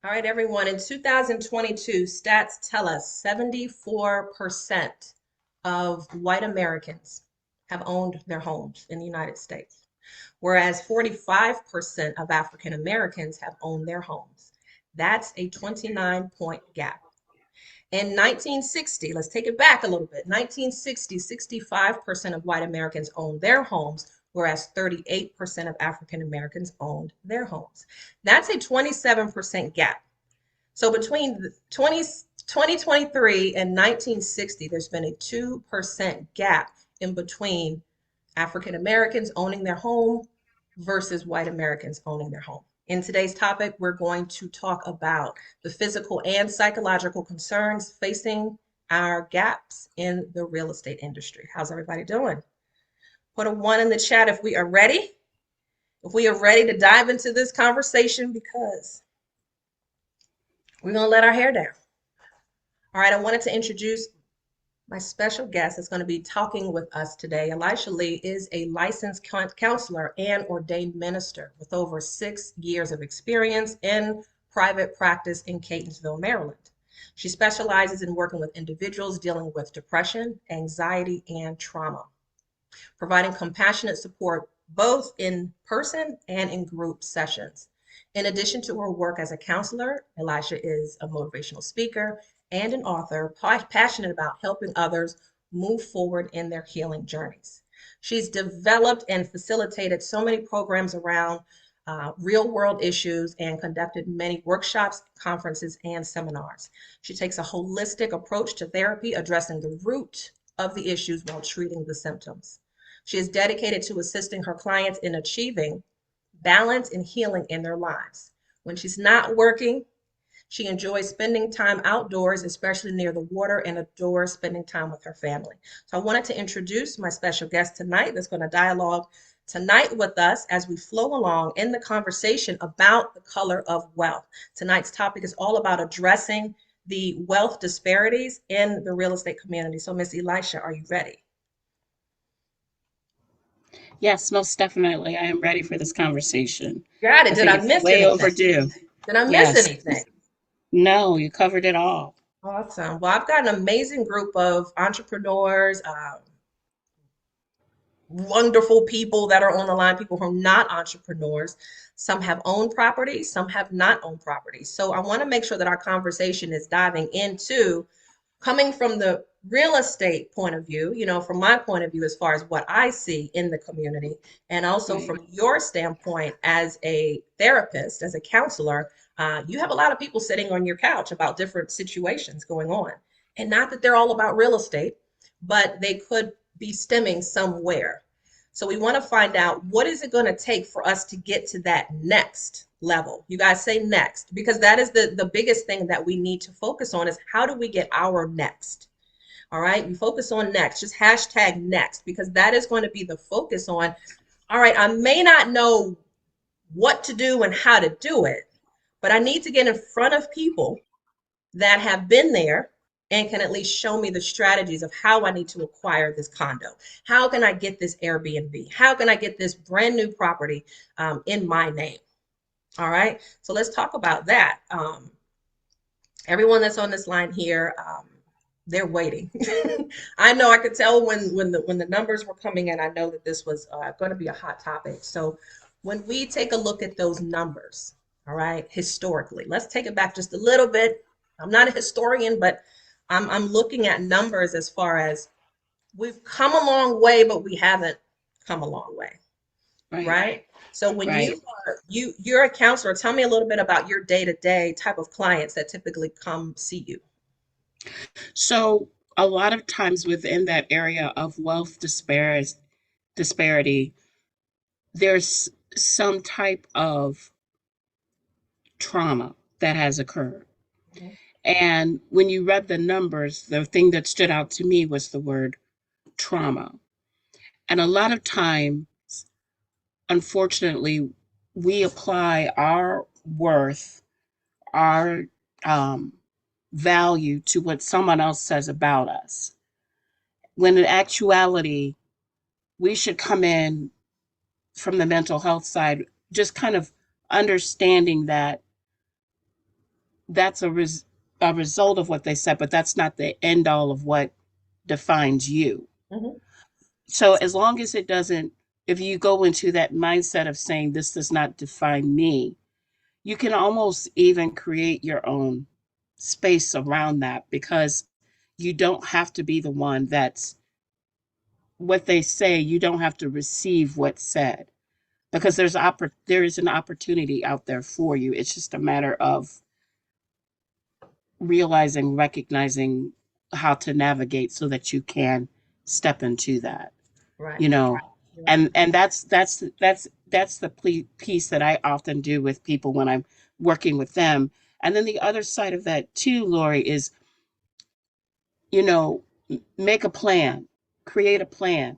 All right, everyone. In 2022, stats tell us 74% of white Americans have owned their homes in the United States, whereas 45% of African Americans have owned their homes. That's a 29-point gap. In 1960, let's take it back a little bit. 1960, 65% of white Americans owned their homes, whereas 38% of African Americans owned their homes. That's a 27% gap. So between 2023 and 1960, there's been a 2% gap in between African Americans owning their home versus white Americans owning their home. In today's topic, we're going to talk about the physical and psychological concerns facing our gaps in the real estate industry. How's everybody doing? Put a 1 in the chat if we are ready. If we are ready to dive into this conversation, because we're going to let our hair down. All right, I wanted to introduce my special guest that's going to be talking with us today. Elisha Lee is a licensed counselor and ordained minister with over 6 years of experience in private practice in Catonsville, Maryland. She specializes in working with individuals dealing with depression, anxiety, and trauma, providing compassionate support both in person and in group sessions. In addition to her work as a counselor, Elisha is a motivational speaker and an author passionate about helping others move forward in their healing journeys. She's developed and facilitated so many programs around real world issues and conducted many workshops, conferences, and seminars. She takes a holistic approach to therapy, addressing the root of the issues while treating the symptoms. She is dedicated to assisting her clients in achieving balance and healing in their lives. When she's not working, she enjoys spending time outdoors, especially near the water, and adores spending time with her family. So I wanted to introduce my special guest tonight that's going to dialogue tonight with us as we flow along in the conversation about the color of wealth. Tonight's topic is all about addressing the wealth disparities in the real estate community. So Miss Elisha, are you ready? Yes, most definitely. I am ready for this conversation. Got it. I Did think I it's miss way anything? overdue. Did I miss Yes. anything? No, you covered it all. Awesome. Well, I've got an amazing group of entrepreneurs, wonderful people that are on the line, people who are not entrepreneurs. Some have owned properties, some have not owned properties. So I want to make sure that our conversation is diving into coming from the real estate point of view, from my point of view, as far as what I see in the community, and also Right. from your standpoint as a therapist, as a counselor. You have a lot of people sitting on your couch about different situations going on. And not that they're all about real estate, but they could be stemming somewhere. So we want to find out, what is it going to take for us to get to that next level? You guys say next, because that is the biggest thing that we need to focus on, is how do we get our next? All right, you focus on next, just hashtag next, because that is going to be the focus on, all right, I may not know what to do and how to do it, but I need to get in front of people that have been there and can at least show me the strategies of how I need to acquire this condo. How can I get this Airbnb? How can I get this brand new property in my name? All right, so let's talk about that. Everyone that's on this line here, they're waiting. I know, I could tell when the numbers were coming in. I know that this was going to be a hot topic. So when we take a look at those numbers, all right, historically, let's take it back just a little bit. I'm not a historian, but I'm looking at numbers as far as we've come a long way, but we haven't come a long way, Right. right? So when Right. you're a counselor, tell me a little bit about your day-to-day type of clients that typically come see you. So a lot of times within that area of wealth disparity, there's some type of trauma that has occurred. Mhm. And when you read the numbers, the thing that stood out to me was the word trauma. And a lot of times, unfortunately, we apply our worth, our um, value to what someone else says about us. When in actuality, we should come in from the mental health side, just kind of understanding that that's a result of what they said, but that's not the end all of what defines you. Hmm. So as long as it doesn't, if you go into that mindset of saying this does not define me, you can almost even create your own space around that, because you don't have to be the one that's what they say. You don't have to receive what's said, because there is an opportunity out there for you. It's just a matter of realizing, recognizing how to navigate so that you can step into that, Right. you know. Right. And that's the piece that I often do with people when I'm working with them. And then the other side of that too, Lorie, is, you know, make a plan, create a plan.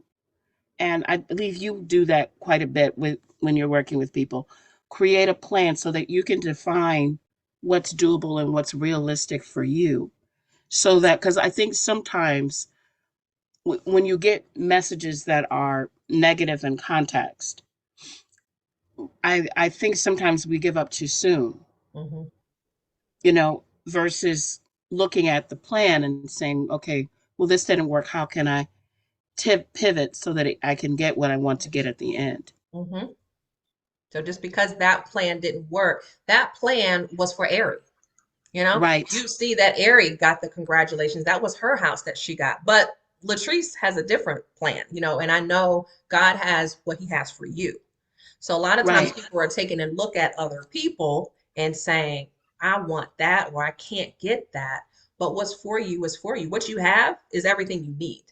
And I believe you do that quite a bit with when you're working with people. Create a plan so that you can define what's doable and what's realistic for you. So that, because I think sometimes when you get messages that are negative in context, I think sometimes we give up too soon, Hmm. versus looking at the plan and saying, okay, well, this didn't work. How can I pivot so that I can get what I want to get at the end? Hmm. So just because that plan didn't work, that plan was for Ari. You know, Right, you see that Ari got the congratulations. That was her house that she got. But Latrice has a different plan, and I know God has what he has for you. So a lot of times right. people are taking a look at other people and saying, I want that or I can't get that. But what's for you is for you. What you have is everything you need.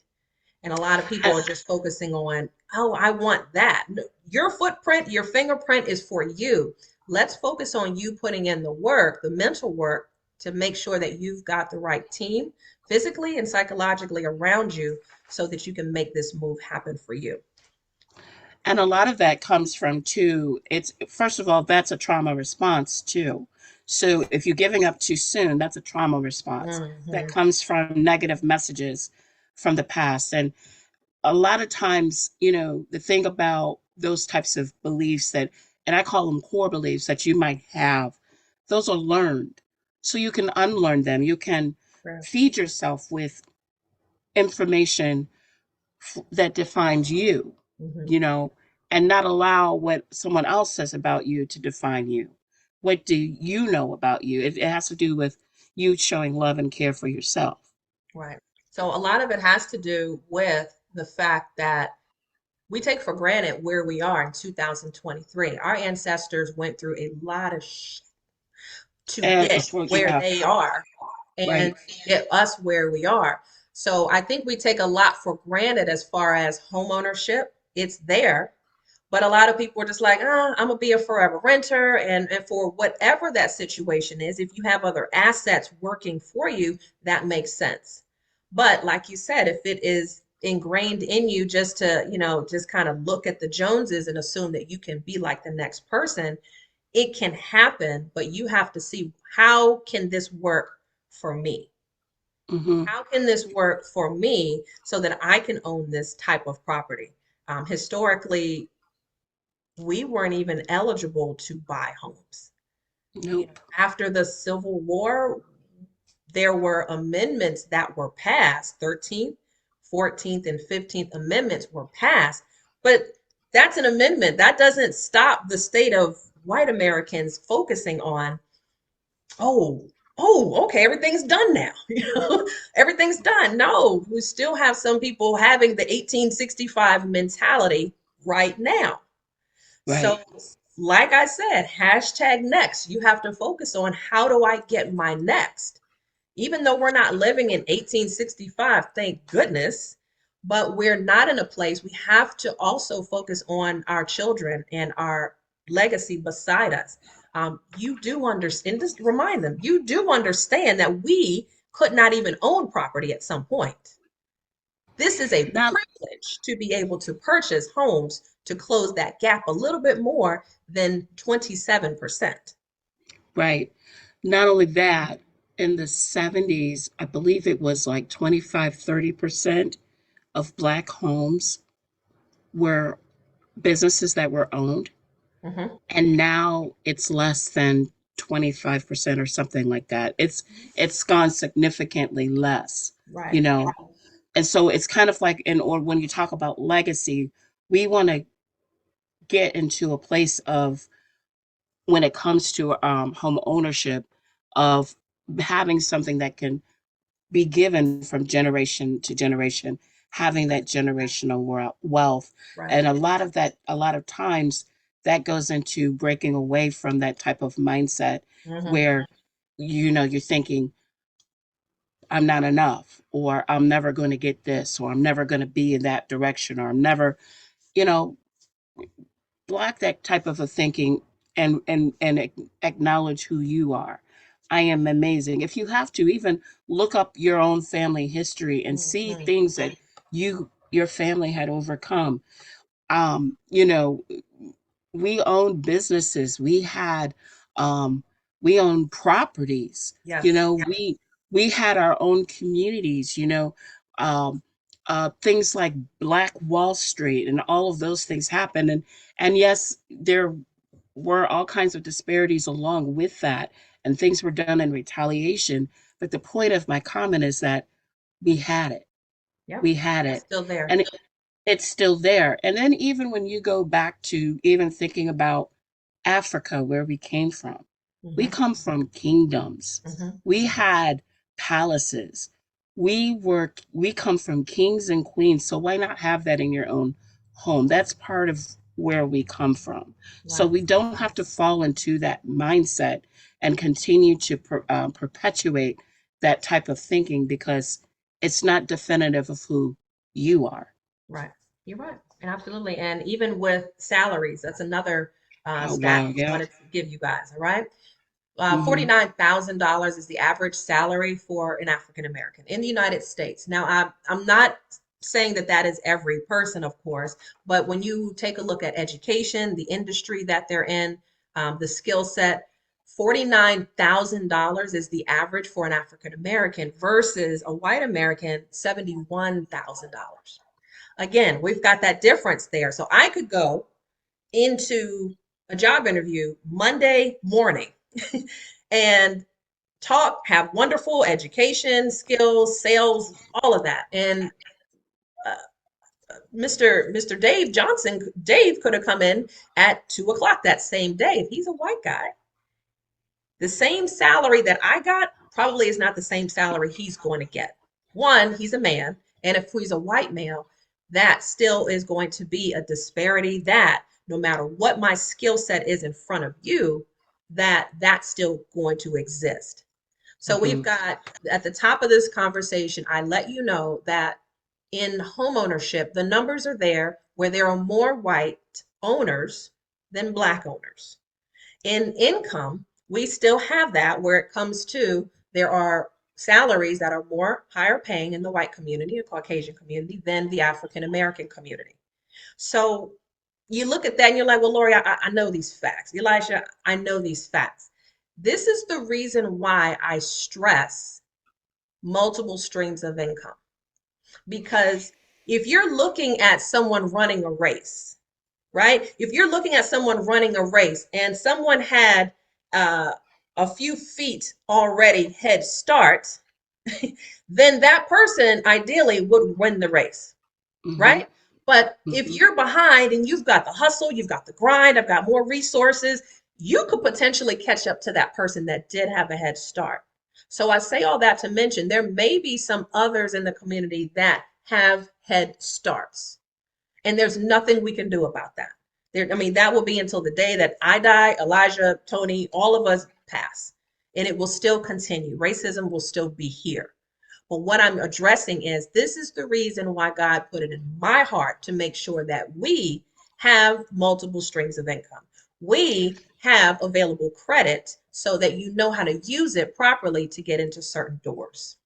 And a lot of people And, are just focusing on, oh, I want that. Your footprint, your fingerprint is for you. Let's focus on you putting in the work, the mental work, to make sure that you've got the right team physically and psychologically around you so that you can make this move happen for you. and a lot of that comes from too, it's first of all, that's a trauma response too. So if you're giving up too soon, that's a trauma response that Hmm. comes from negative messages from the past. And a lot of times, the thing about those types of beliefs that, and I call them core beliefs that you might have, those are learned. So you can unlearn them. You can Right. feed yourself with information that defines you, Hmm. you know, and not allow what someone else says about you to define you. What do you know about you? It has to do with you showing love and care for yourself. Right. So a lot of it has to do with the fact that we take for granted where we are in 2023. Our ancestors went through a lot of to And get well, where yeah, they are right. and get us where we are. So I think we take a lot for granted as far as home ownership. It's there, but a lot of people are just like, I'm gonna be a forever renter. And for whatever that situation is, if you have other assets working for you, that makes sense. But like you said, if it is ingrained in you just to, just kind of look at the Joneses and assume that you can be like the next person, it can happen, but you have to see, how can this work for me? Hmm. How can this work for me so that I can own this type of property? Historically, we weren't even eligible to buy homes. Nope. After the Civil War, there were amendments that were passed. 13th, 14th, and 15th amendments were passed. But that's an amendment. That doesn't stop the state of white Americans focusing on, oh, okay, everything's done now. Everything's done. No, we still have some people having the 1865 mentality right now. So, Right. like I said, hashtag next. You have to focus on, how do I get my next? Even though we're not living in 1865, thank goodness, but we're not in a place. We have to also focus on our children and our legacy beside us. You do understand, just remind them, you do understand that we could not even own property at some point. This is a Not privilege to be able to purchase homes to close that gap a little bit more than 27%. right. Not only that, in the 70s, I believe it was like 25-30% of Black homes were businesses that were owned. Hmm. And now it's less than 25% or something like that. It's gone significantly less, Right. you know. And so it's kind of like, or when you talk about legacy, we want to get into a place of, when it comes to home ownership, of having something that can be given from generation to generation, having that generational wealth. Right. And a lot of times that goes into breaking away from that type of mindset Hmm. where, you're thinking, I'm not enough, or I'm never going to get this, or I'm never going to be in that direction, or I'm never, you know, block that type of a thinking, and acknowledge who you are. I am amazing. If you have to, even look up your own family history and see Hmm. things that your family had overcome. You know, we owned businesses. Um, we owned properties. Yes. We had our own communities. Um, things like Black Wall Street and all of those things happened, and yes, there were all kinds of disparities along with that, and things were done in retaliation. But the point of my comment is that we had it. Yep. We had It's it. still there. And it's still there. And then even when you go back to even thinking about Africa, where we came from, we Hmm. come from kingdoms. Hmm. We had palaces. We come from kings and queens. So why not have that in your own home? That's part of where we come from. So Right. we don't have to fall into that mindset and continue to perpetuate that type of thinking, because it's not definitive of who you are. Right. You're right. And absolutely. And even with salaries, that's another Oh, stat wow. I Yeah. wanted to give you guys. All right. Hmm. $49,000 is the average salary for an African American in the United States. Now, I'm not saying that that is every person, of course, but when you take a look at education, the industry that they're in, the skill set, $49,000 is the average for an African American versus a white American, $71,000. Again, we've got that difference there. So I could go into a job interview Monday morning and talk, have wonderful education, skills, sales, all of that. And uh, Mr. Dave Johnson, Dave could have come in at 2 o'clock that same day. If he's a white guy, the same salary that I got probably is not the same salary he's going to get. One, he's a man, and if he's a white male, that still is going to be a disparity that no matter what my skill set is in front of you, that's still going to exist. So we've Hmm. got at the top of this conversation, I let you know that in homeownership, the numbers are there where there are more white owners than black owners. In income, we still have that where it comes to there are salaries that are more higher paying in the white community, the Caucasian community, than the African American community. So you look at that and you're like, well, Lorie, I know these facts. Elisha, I know these facts. This is the reason why I stress multiple streams of income. Because if you're looking at someone running a race, right? If you're looking at someone running a race and someone had uh, a few feet already head start, then that person ideally would win the race, Hmm. right? But if Hmm. you're behind and you've got the hustle, you've got the grind, I've got more resources, you could potentially catch up to that person that did have a head start. So I say all that to mention there may be some others in the community that have head starts, and there's nothing we can do about that. There, I mean, that will be until the day that I die, Elijah, Tony, all of us pass, and it will still continue. Racism will still be here. But what I'm addressing is this is the reason why God put it in my heart to make sure that we have multiple streams of income. We have available credit so that you know how to use it properly to get into certain doors.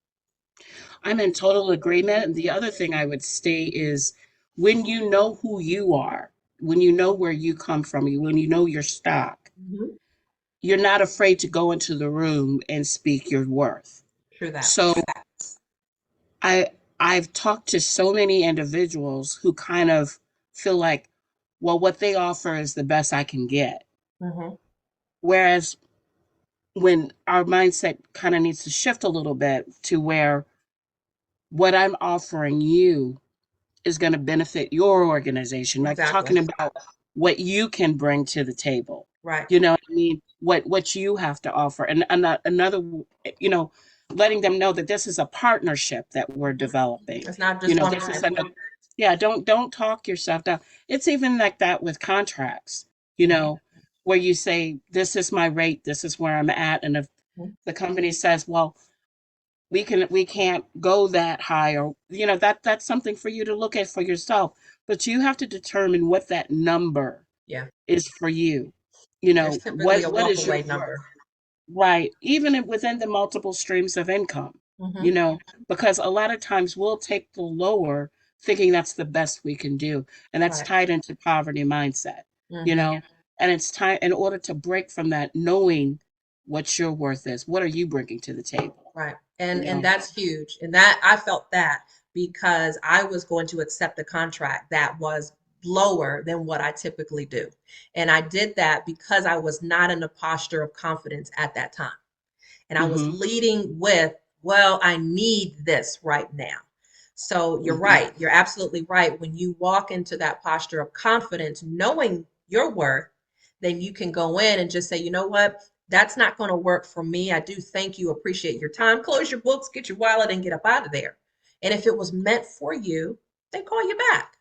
I'm in total agreement. And the other thing I would state is, when you know who you are, when you know where you come from, when you know your stock, Mhm. you're not afraid to go into the room and speak your worth. True that. So I I've talked to so many individuals who kind of feel like, well, what they offer is the best I can get. Mhm. Whereas when our mindset kind of needs to shift a little bit to where what I'm offering you is going to benefit your organization, like Exactly. talking about what you can bring to the table. Right. You know what I mean? What you have to offer. And another, you know, letting them know that this is a partnership that we're Mhm. developing. It's not You just know, one this is person. a yeah, don't talk yourself down. It's even like that with contracts, you Mhm. know, where you say, this is my rate, this is where I'm at. And if Mhm. the company says, well, we can't go that high, or you know, that's something for you to look at for yourself, but you have to determine what that number Yeah. is for you. You There's know, typically a what is your walkaway worth? number. Right, even within the multiple streams of income, you Hmm. know, because a lot of times we'll take the lower thinking that's the best we can do, and that's Right. tied into poverty mindset, you Hmm. know. And it's time in order to break from that, knowing what your worth is, what are you bringing to the table, Right. you And know. that's huge. And that I felt that because I was going to accept a contract that was lower than what I typically do. And I did that because I was not in a posture of confidence at that time. And I was Mm-hmm. leading with, well, I need this right now. So you're Mm-hmm. right. You're absolutely right. When you walk into that posture of confidence, knowing your worth, then you can go in and just say, you know what? That's not going to work for me. I do thank you, appreciate your time. Close your books, get your wallet, and get up out of there. And if it was meant for you, then call you back.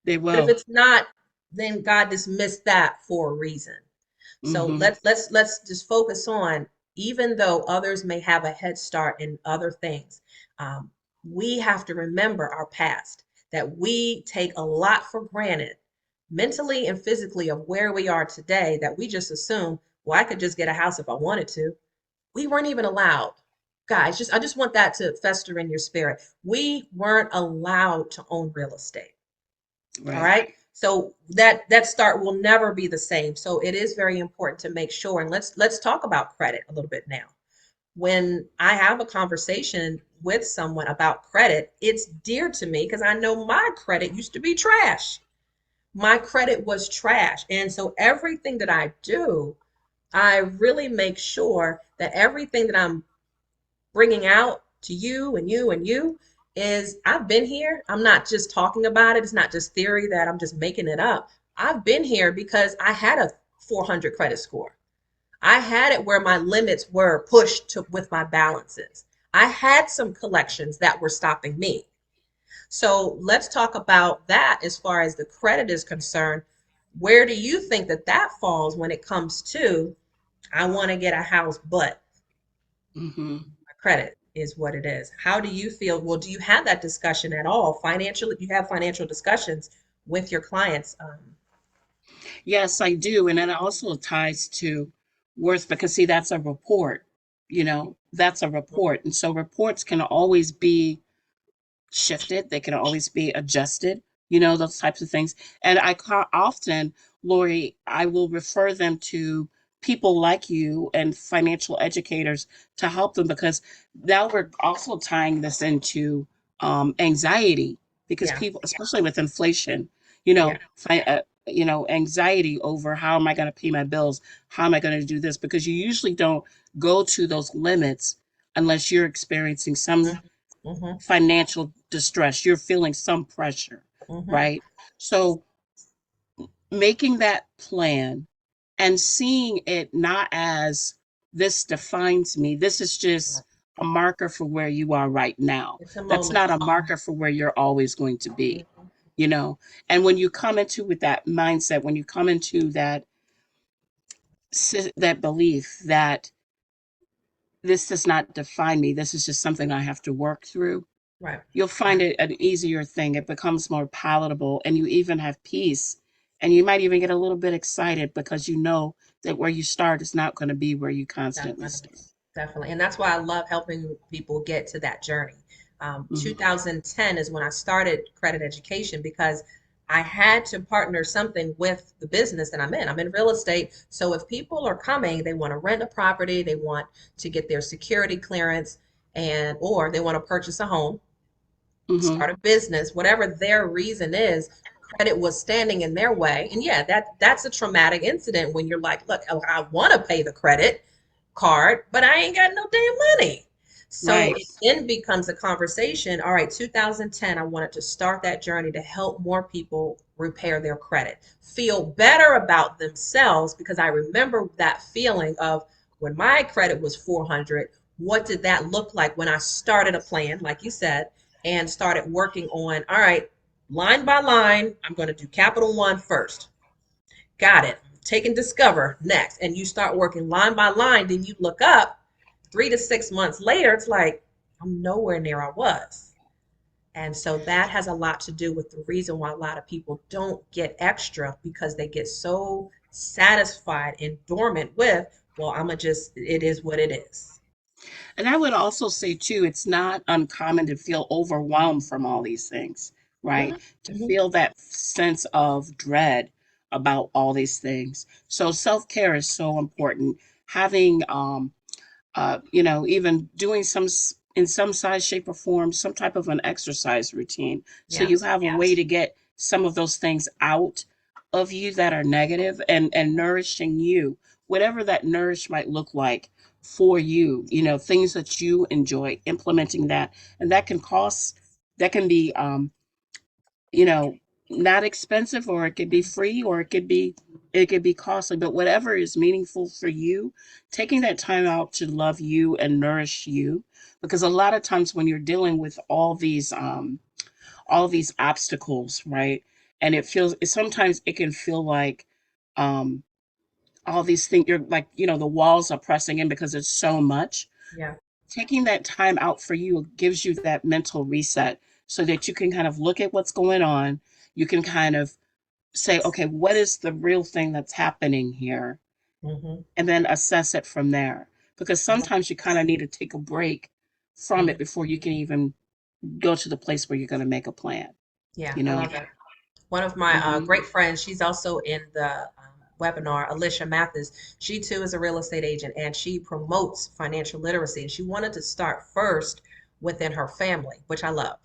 They But if will. it's not, then God dismissed that for a reason. So Mm-hmm. let's just focus on, even though others may have a head start in other things, um, we have to remember our past, that we take a lot for granted mentally and physically of where we are today, that we just assume, well, I could just get a house if I wanted to. We weren't even allowed. Guys, just I just want that to fester in your spirit. We weren't allowed to own real estate. All Right. right. So that start will never be the same. So it is very important to make sure. And let's talk about credit a little bit now. When I have a conversation with someone about credit, it's dear to me because I know my credit used to be trash. My credit was trash. And so everything that I do, I really make sure that everything that I'm bringing out to you and you and you is, I've been here. I'm not just talking about it. It's not just theory that I'm just making it up. I've been here because I had a 400 credit score. I had it where my limits were pushed to, with my balances. I had some collections that were stopping me. So let's talk about that as far as the credit is concerned. Where do you think that that falls when it comes to, I want to get a house, but Mm-hmm. credit is what it is. How do you feel? Well, do you have that discussion at all? Financially, you have financial discussions with your clients. Yes, I do. And it also ties to worth because, see, that's a report, you know, that's a report. And so reports can always be shifted, they can always be adjusted, you know, those types of things. And often, Lorie, I will refer them to people like you and financial educators to help them because now we're also tying this into anxiety because Yeah, people, especially with inflation, you yeah. know, you know, anxiety over how am I going to pay my bills? How am I going to do this? Because you usually don't go to those limits unless you're experiencing some Mm-hmm, mm-hmm, financial distress, you're feeling some pressure, mm-hmm. right? So making that plan and seeing it not as this defines me, this is just Right. a marker for where you are right now. It's a That's moment. not a marker for where you're always going to be, Mhm. you know? And when you come into with that mindset, when you come into that belief that this does not define me, this is just something I have to work through, Right. you'll find it an easier thing. It becomes more palatable, and you even have peace. And you might even get a little bit excited because you know that where you start is not going to be where you constantly Definitely. start. Definitely. And that's why I love helping people get to that journey. Hmm. 2010 is when I started credit education because I had to partner something with the business that I'm in. I'm in real estate. So if people are coming, they want to rent a property, they want to get their security clearance, and or they want to purchase a home, Hmm. start a business, whatever their reason is, credit was standing in their way. And yeah, that's a traumatic incident when you're like, look, I want to pay the credit, card, but I ain't got no damn money. So Right. it then becomes a conversation. All right, 2010, I wanted to start that journey to help more people repair their credit, feel better about themselves, because I remember that feeling of when my credit was 400, what did that look like when I started a plan, like you said, and started working on, all right, line by line, I'm going to do Capital One first. Got it. Take and discover next. And you start working line by line. Then you look up 3 to 6 months later, it's like, I'm nowhere near I was. And so that has a lot to do with the reason why a lot of people don't get extra, because they get so satisfied and dormant with, well, I'm going to just, it is what it is. And I would also say too, it's not uncommon to feel overwhelmed from all these things, right? Mhm, To mhm. feel that sense of dread about all these things. So self-care is so important. Having even doing in some size, shape, or form, some type of an exercise routine. So you Yes. have a way to get some of those things out of you that are negative and nourishing you, whatever that nourish might look like for you, things that you enjoy implementing that. And that can be, you know, not expensive, or it could be free, or it could be costly, but whatever is meaningful for you, taking that time out to love you and nourish you, because a lot of times when you're dealing with all these obstacles, right? And sometimes it can feel like um all these things, you're like, the walls are pressing in because it's so much. Yeah. Taking that time out for you gives you that mental reset so that you can kind of look at what's going on. You can kind of say, okay, what is the real thing that's happening here? Hmm. And then assess it from there. Because sometimes you kind of need to take a break from it Hmm. before you can even go to the place where you're going to make a plan, Yeah, you I know? love that. One of my Hmm. great friends, she's also in the webinar, Alicia Mathis. She too is a real estate agent and she promotes financial literacy. And she wanted to start first within her family, which I love.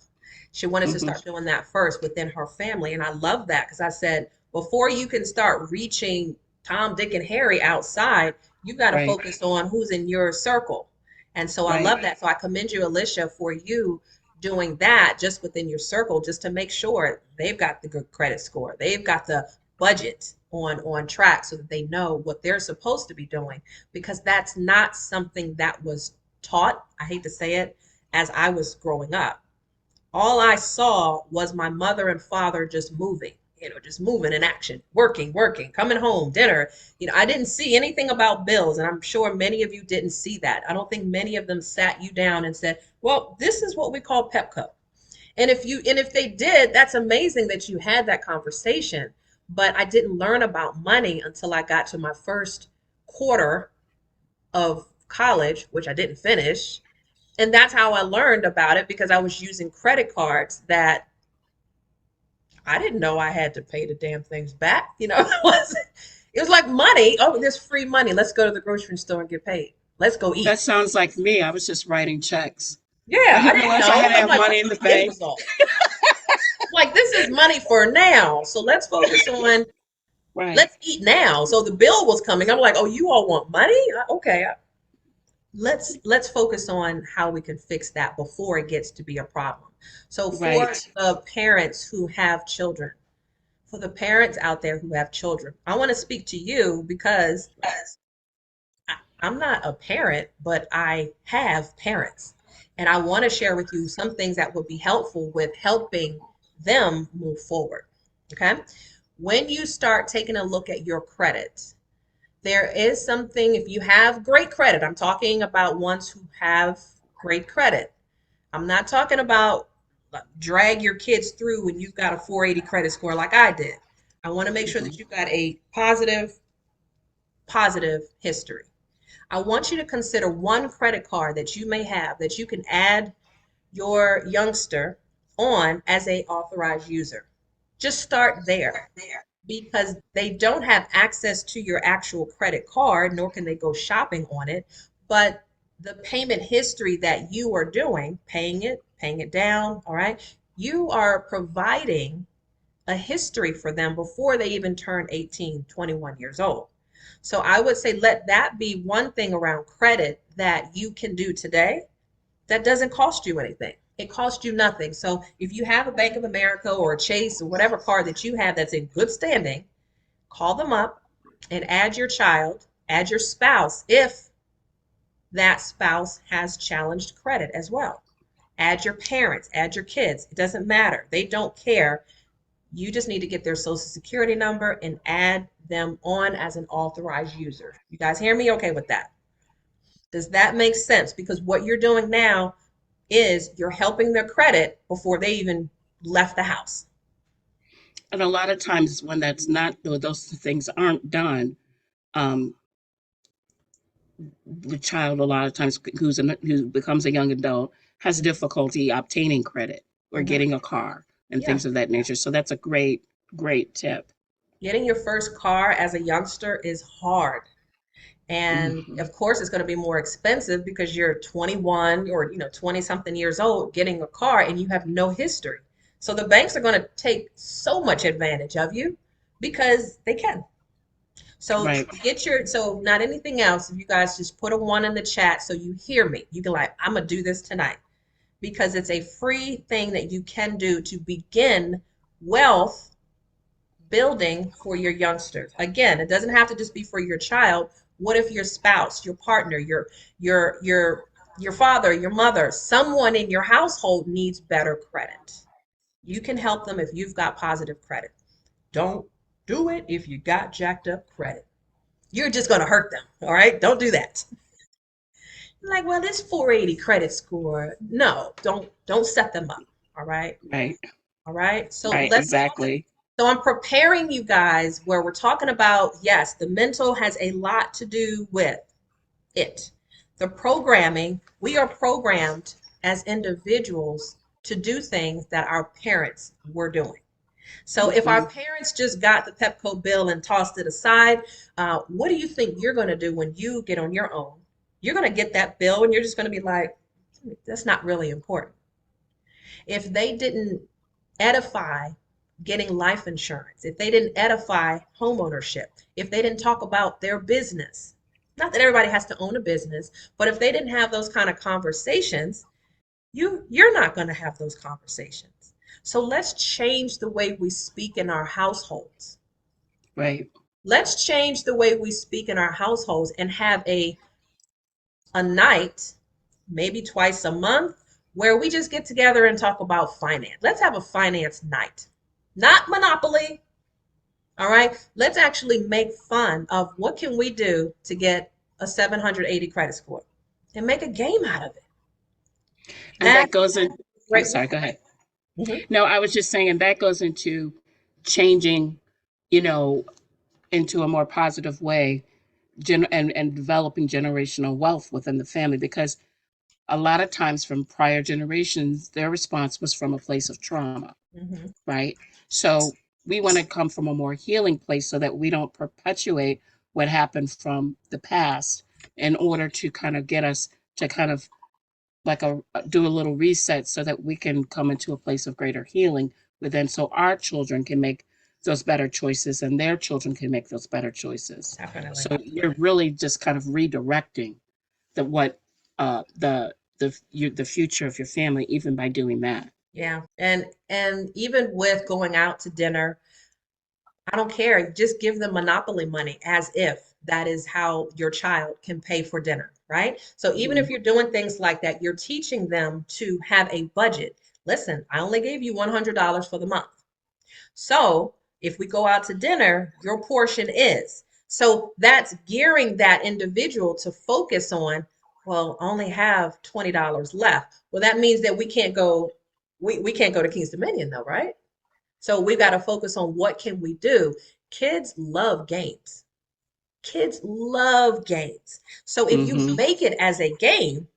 She wanted to Hmm. start doing that first within her family. And I love that because I said, before you can start reaching Tom, Dick, and Harry outside, you got to Right, focus on who's in your circle. And so I right, love that. So I commend you, Alicia, for you doing that just within your circle, just to make sure they've got the good credit score, they've got the budget on track, so that they know what they're supposed to be doing, because that's not something that was taught, I hate to say it, as I was growing up. All I saw was my mother and father just moving, just moving in action, working, working, coming home, dinner. I didn't see anything about bills, and I'm sure many of you didn't see that. I don't think many of them sat you down and said, "Well, this is what we call Pepco." And if they did, that's amazing that you had that conversation. But I didn't learn about money until I got to my first quarter of college, which I didn't finish. And that's how I learned about it, because I was using credit cards that I didn't know I had to pay the damn things back. It was like money. Oh, there's free money. Let's go to the grocery store and get paid. Let's go that eat. sounds like me. I was just writing checks. I Yeah, I didn't didn't realize I had know. to I'm have like, money what's in the the end bank. result? Like, this is money for now. So let's focus on, Right, let's eat now. So the bill was coming. I'm like, oh, you all want money? Okay. Let's focus on how we can fix that before it gets to be a problem. So for right. the parents who have children, for the parents out there who have children, I want to speak to you because I'm not a parent, but I have parents. And I want to share with you some things that would be helpful with helping them move forward. Okay. When you start taking a look at your credit, there is something, if you have great credit, I'm talking about ones who have great credit. I'm not talking about drag your kids through when you've got a 480 credit score like I did. I want to make sure that Hmm. you've got a positive history. I want you to consider one credit card that you may have that you can add your youngster on as a authorized user. Just start there, because they don't have access to your actual credit card, nor can they go shopping on it. But the payment history that you are doing, paying it down, all right, you are providing a history for them before they even turn 18, 21 years old. So I would say let that be one thing around credit that you can do today that doesn't cost you anything. It costs you nothing. So if you have a Bank of America or a Chase or whatever card that you have that's in good standing, call them up and add your child, add your spouse if that spouse has challenged credit as well. Add your parents, add your kids. It doesn't matter. They don't care. You just need to get their social security number and add them on as an authorized user. You guys hear me okay with that? Does that make sense? Because what you're doing now is you're helping their credit before they even left the house. And a lot of times when that's not, those things aren't done, um, the child a lot of times who becomes a young adult has difficulty obtaining credit or Mhm. getting a car and Yeah. things of that nature. So that's a great tip. Getting your first car as a youngster is hard. And Hmm. of course, it's going to be more expensive because you're 21 or 20 something years old getting a car and you have no history. So the banks are going to take so much advantage of you because they can. So Right. so not anything else. If you guys just put a one in the chat so you hear me, you can like, I'm gonna do this tonight because it's a free thing that you can do to begin wealth building for your youngsters. Again, it doesn't have to just be for your child. What if your spouse, your partner, your your your father, your mother, someone in your household needs better credit? You can help them if you've got positive credit. Don't do it if you got jacked up credit. You're just going to hurt them. All right. Don't do that. Like, well, this 480 credit score. No, don't set them up. All right. Right. All right. So Right. let's talk. Exactly. So I'm preparing you guys where we're talking about, yes, the mental has a lot to do with it. The programming, we are programmed as individuals to do things that our parents were doing. So if our Hmm. parents just got the Pepco bill and tossed it aside, what do you think you're going to do when you get on your own? You're going to get that bill and you're just going to be like, that's not really important. If they didn't edify getting life insurance, if they didn't edify homeownership, if they didn't talk about their business, not that everybody has to own a business, but if they didn't have those kind of conversations, you're not going to have those conversations. So let's change the way we speak in our households. Right. Let's change the way we speak in our households and have a night, maybe twice a month, where we just get together and talk about finance. Let's have a finance night. Not Monopoly, all right? Let's actually make fun of what can we do to get a 780 credit score and make a game out of it. And that That's goes in. a I'm great sorry. way. Go ahead. Mhm. No, I was just saying, and that goes into changing, you know, into a more positive way, and developing generational wealth within the family because a lot of times from prior generations, their response was from a place of trauma, Mhm. right? So we want to come from a more healing place so that we don't perpetuate what happened from the past in order to kind of get us to kind of like do a little reset so that we can come into a place of greater healing within so our children can make those better choices and their children can make those better choices. Definitely. So you're really just kind of redirecting the what the future of your family even by doing that. Yeah. And even with going out to dinner, I don't care. Just give them Monopoly money as if that is how your child can pay for dinner, right? So even if Mhm. you're doing things like that, you're teaching them to have a budget. Listen, I only gave you $100 for the month. So if we go out to dinner, your portion is. So that's gearing that individual to focus on, well, I only have $20 left. Well, that means that we can't go to King's Dominion though, right? So we've got to focus on what can we do. Kids love games. Kids love games. So if you Mhm. make it as a game,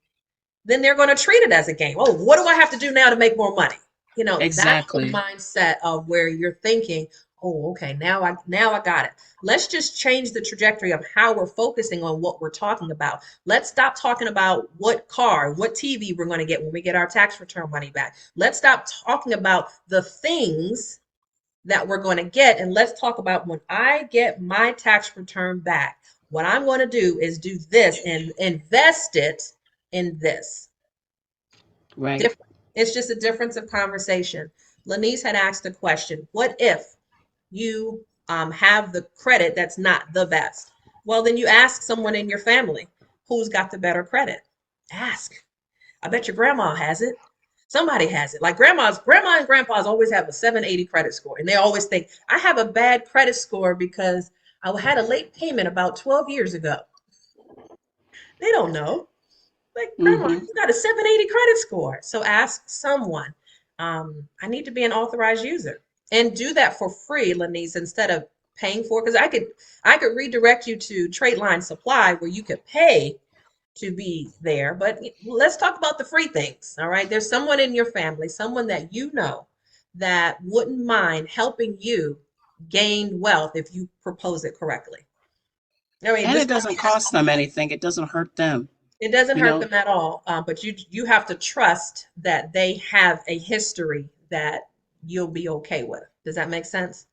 then they're going to treat it as a game. Oh, what do I have to do now to make more money? That's the Exactly. mindset of where you're thinking, oh, okay, now I got it. Let's just change the trajectory of how we're focusing on what we're talking about. Let's stop talking about what car, what TV we're going to get when we get our tax return money back. Let's stop talking about the things that we're going to get. And let's talk about when I get my tax return back, what I'm going to do is do this and invest it in this. Right. Different. It's just a difference of conversation. Lanice had asked the question, what if you have the credit that's not the best? Well, then you ask someone in your family who's got the better credit. Ask. I bet your grandma has it. Somebody has it. Like grandma and grandpa's always have a 780 credit score. And they always think, I have a bad credit score because I had a late payment about 12 years ago. They don't know. Like, grandma, Mm-hmm. you got a 780 credit score. So ask someone. I need to be an authorized user. And do that for free, Lanice, instead of paying for it. Because I could redirect you to Trade Line Supply where you could pay to be there. But let's talk about the free things. All right. There's someone in your family, someone that you know that wouldn't mind helping you gain wealth if you propose it correctly. I mean, And this it might doesn't be, cost them anything. It doesn't hurt them. it doesn't You hurt know, them at all. But you have to trust that they have a history that you'll be okay with. Does that make sense?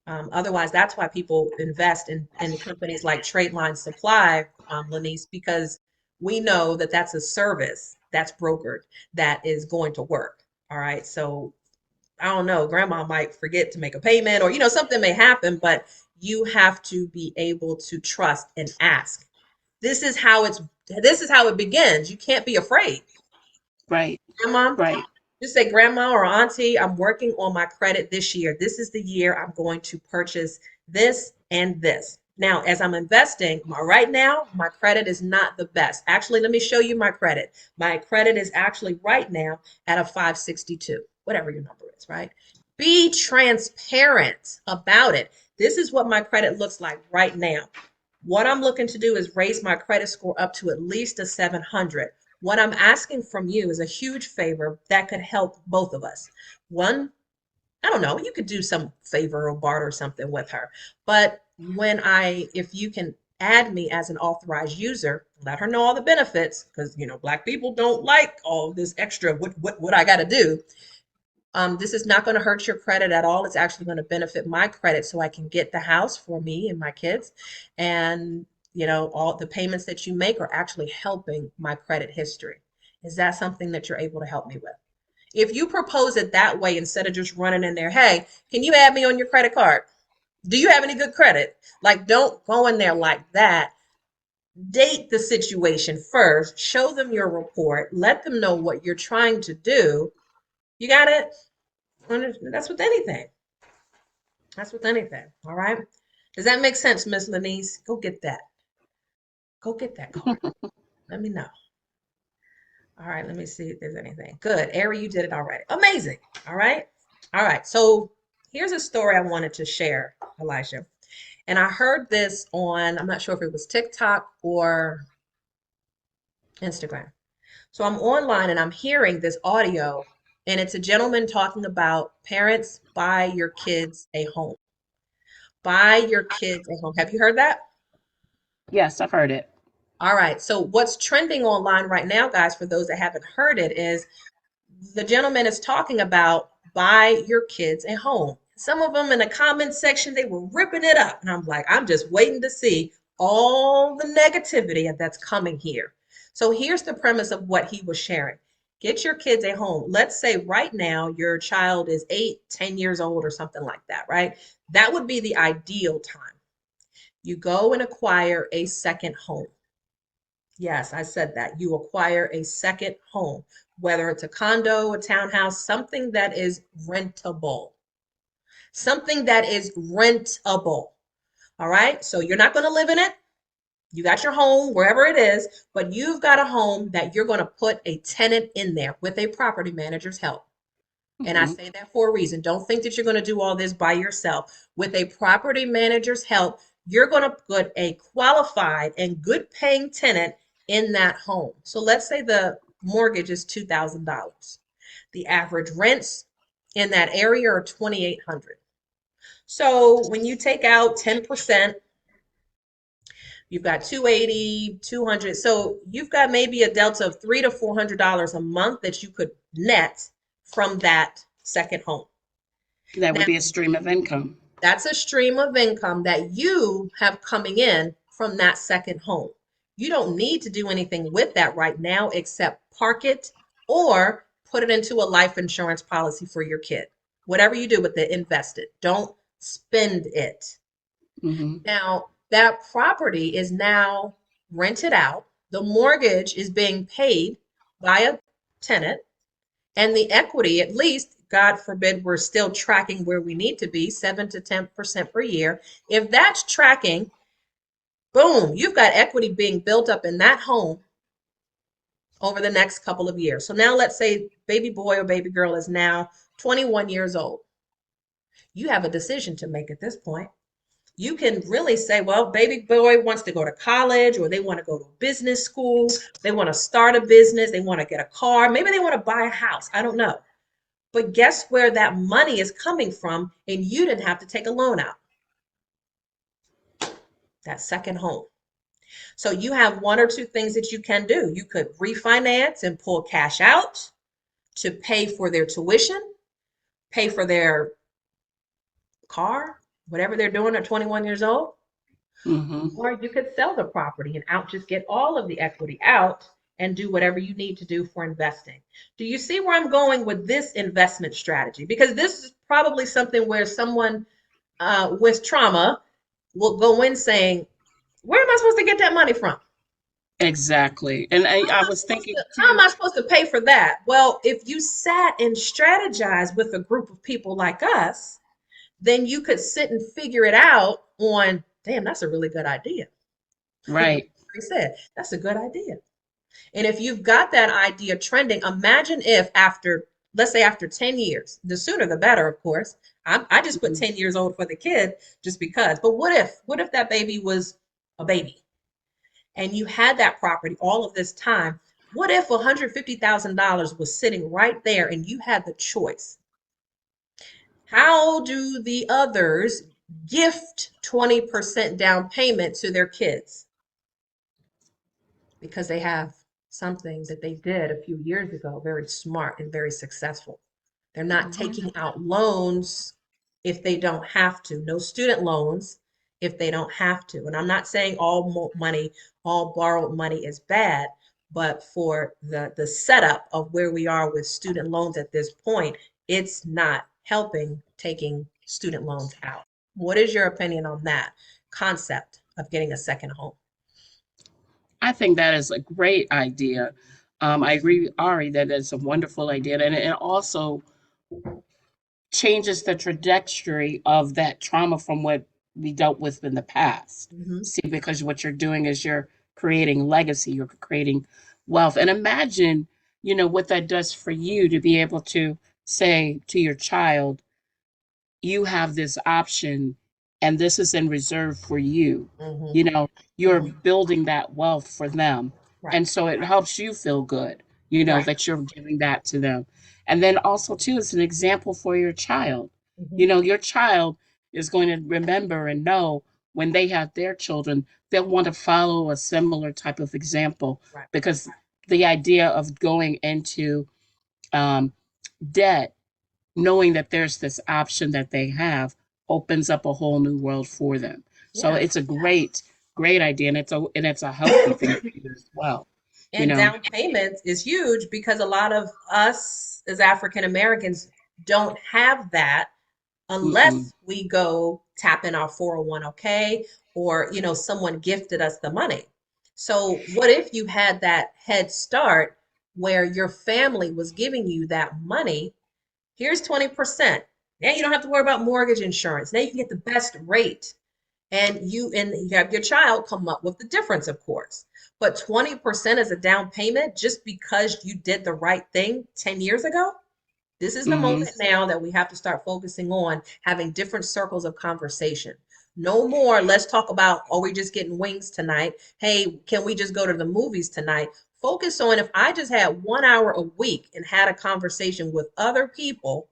Otherwise, that's why people invest in companies like Trade Line Supply, Lanice, because we know that that's a service that's brokered that is going to work. All right. So I don't know, grandma might forget to make a payment or, something may happen, but you have to be able to trust and ask. This is how it begins. You can't be afraid. right, Grandma, right. just say, Grandma or Auntie, I'm working on my credit this year. This is the year I'm going to purchase this and this. Now, as I'm investing, right now, my credit is not the best. Actually, let me show you my credit. My credit is actually right now at a 562, whatever your number is, right? Be transparent about it. This is what my credit looks like right now. What I'm looking to do is raise my credit score up to at least a 700. What I'm asking from you is a huge favor that could help both of us. One, I don't know, you could do some favor or barter something with her. But if you can add me as an authorized user, let her know all the benefits, because Black people don't like all this extra what I got to do. This is not going to hurt your credit at all. It's actually going to benefit my credit so I can get the house for me and my kids. And, all the payments that you make are actually helping my credit history. Is that something that you're able to help me with? If you propose it that way, instead of just running in there, hey, can you add me on your credit card? Do you have any good credit? Like, don't go in there like that. Date the situation first, show them your report, let them know what you're trying to do. You got it? That's with anything. That's with anything. All right. Does that make sense, Miss Lenise? Go get that. Go get that card. Let me know. All right. Let me see if there's anything. Good. Ari, you did it already. Amazing. All right. All right. So here's a story I wanted to share, Elijah. And I heard this on, I'm not sure if it was TikTok or Instagram. So I'm online and I'm hearing this audio, and it's a gentleman talking about parents, buy your kids a home. Buy your kids a home. Have you heard that? Yes, I've heard it. All right. So what's trending online right now, guys, for those that haven't heard it, is the gentleman is talking about buy your kids a home. Some of them in the comment section, they were ripping it up. And I'm like, I'm just waiting to see all the negativity that's coming here. So here's the premise of what he was sharing. Get your kids a home. Let's say right now your child is 8, 10 years old or something like that, right? That would be the ideal time. You go and acquire a second home. Yes, I said that. You acquire a second home, whether it's a condo, a townhouse, something that is rentable. Something that is rentable. All right. So you're not going to live in it. You got your home wherever it is, but you've got a home that you're going to put a tenant in there with a property manager's help. And I Hmm. say that for a reason. Don't think that you're going to do all this by yourself. With a property manager's help, you're going to put a qualified and good paying tenant in that home. So let's say the mortgage is $2,000. The average rents in that area are 2,800. So when you take out 10%, you've got 280, 200. So you've got maybe a delta of $300 to $400 a month that you could net from that second home. That would Now, be a stream of income. that's a stream of income that you have coming in from that second home. You don't need to do anything with that right now except park it or put it into a life insurance policy for your kid. Whatever you do with it, invest it. Don't spend it. Hmm. Now, that property is now rented out. The mortgage is being paid by a tenant, and the equity, at least, God forbid, we're still tracking where we need to be, 7 to 10% per year. If that's tracking, boom, you've got equity being built up in that home over the next couple of years. So now let's say baby boy or baby girl is now 21 years old. You have a decision to make at this point. You can really say, well, baby boy wants to go to college or they want to go to business school. They want to start a business. They want to get a car. Maybe they want to buy a house. I don't know. But guess where that money is coming from? And you didn't have to take a loan out. That second home. So you have one or two things that you can do. You could refinance and pull cash out to pay for their tuition, pay for their car, whatever they're doing at 21 years old. Hmm. Or you could sell the property and out, just get all of the equity out and do whatever you need to do for investing. Do you see where I'm going with this investment strategy? Because this is probably something where someone with trauma will go in saying, where am I supposed to get that money from? Exactly. And I was thinking How am too, I supposed to pay for that? Well, if you sat and strategized with a group of people like us, then you could sit and figure it out on, damn, that's a really good idea. Like right. I said, that's a good idea. And if you've got that idea trending, imagine if after, let's say after 10 years, the sooner the better, of course. I just put Mhm. 10 years old for the kid just because. But what if that baby was a baby and you had that property all of this time? What if $150,000 was sitting right there and you had the choice? How do the others gift 20% down payment to their kids? Because they have something that they did a few years ago, very smart and very successful. They're not Mhm. taking out loans if they don't have to. No student loans if they don't have to. And I'm not saying all money, all borrowed money is bad, but for the setup of where we are with student loans at this point, it's not helping taking student loans out. What is your opinion on that concept of getting a second home? I think that is a great idea. I agree with Ari that it's a wonderful idea. And it also changes the trajectory of that trauma from what we dealt with in the past. Hmm. See, because what you're doing is you're creating legacy, you're creating wealth. And imagine, what that does for you to be able to say to your child, you have this option and this is in reserve for you. Hmm. You know, you're Hmm. building that wealth for them. Right, And so it helps you feel good, right. that you're giving that to them. And then also, too, it's an example for your child. Hmm. Your child is going to remember and know when they have their children, they'll want to follow a similar type of example Right. because the idea of going into um, debt knowing that there's this option that they have opens up a whole new world for them. So Yeah. it's a great idea, and it's a healthy thing for you as well. You And know. down payment is huge because a lot of us as African Americans don't have that Mm-mm. unless we go tap in our 401(k) or, someone gifted us the money. So what if you had that head start where your family was giving you that money? Here's 20%. Now you don't have to worry about mortgage insurance. Now you can get the best rate. And you have your child come up with the difference, of course. But 20% as a down payment just because you did the right thing 10 years ago. This is the Mm-hmm. moment now that we have to start focusing on having different circles of conversation. No more, let's talk about, are we just getting wings tonight? Hey, can we just go to the movies tonight? Focus on, if I just had 1 hour a week and had a conversation with other people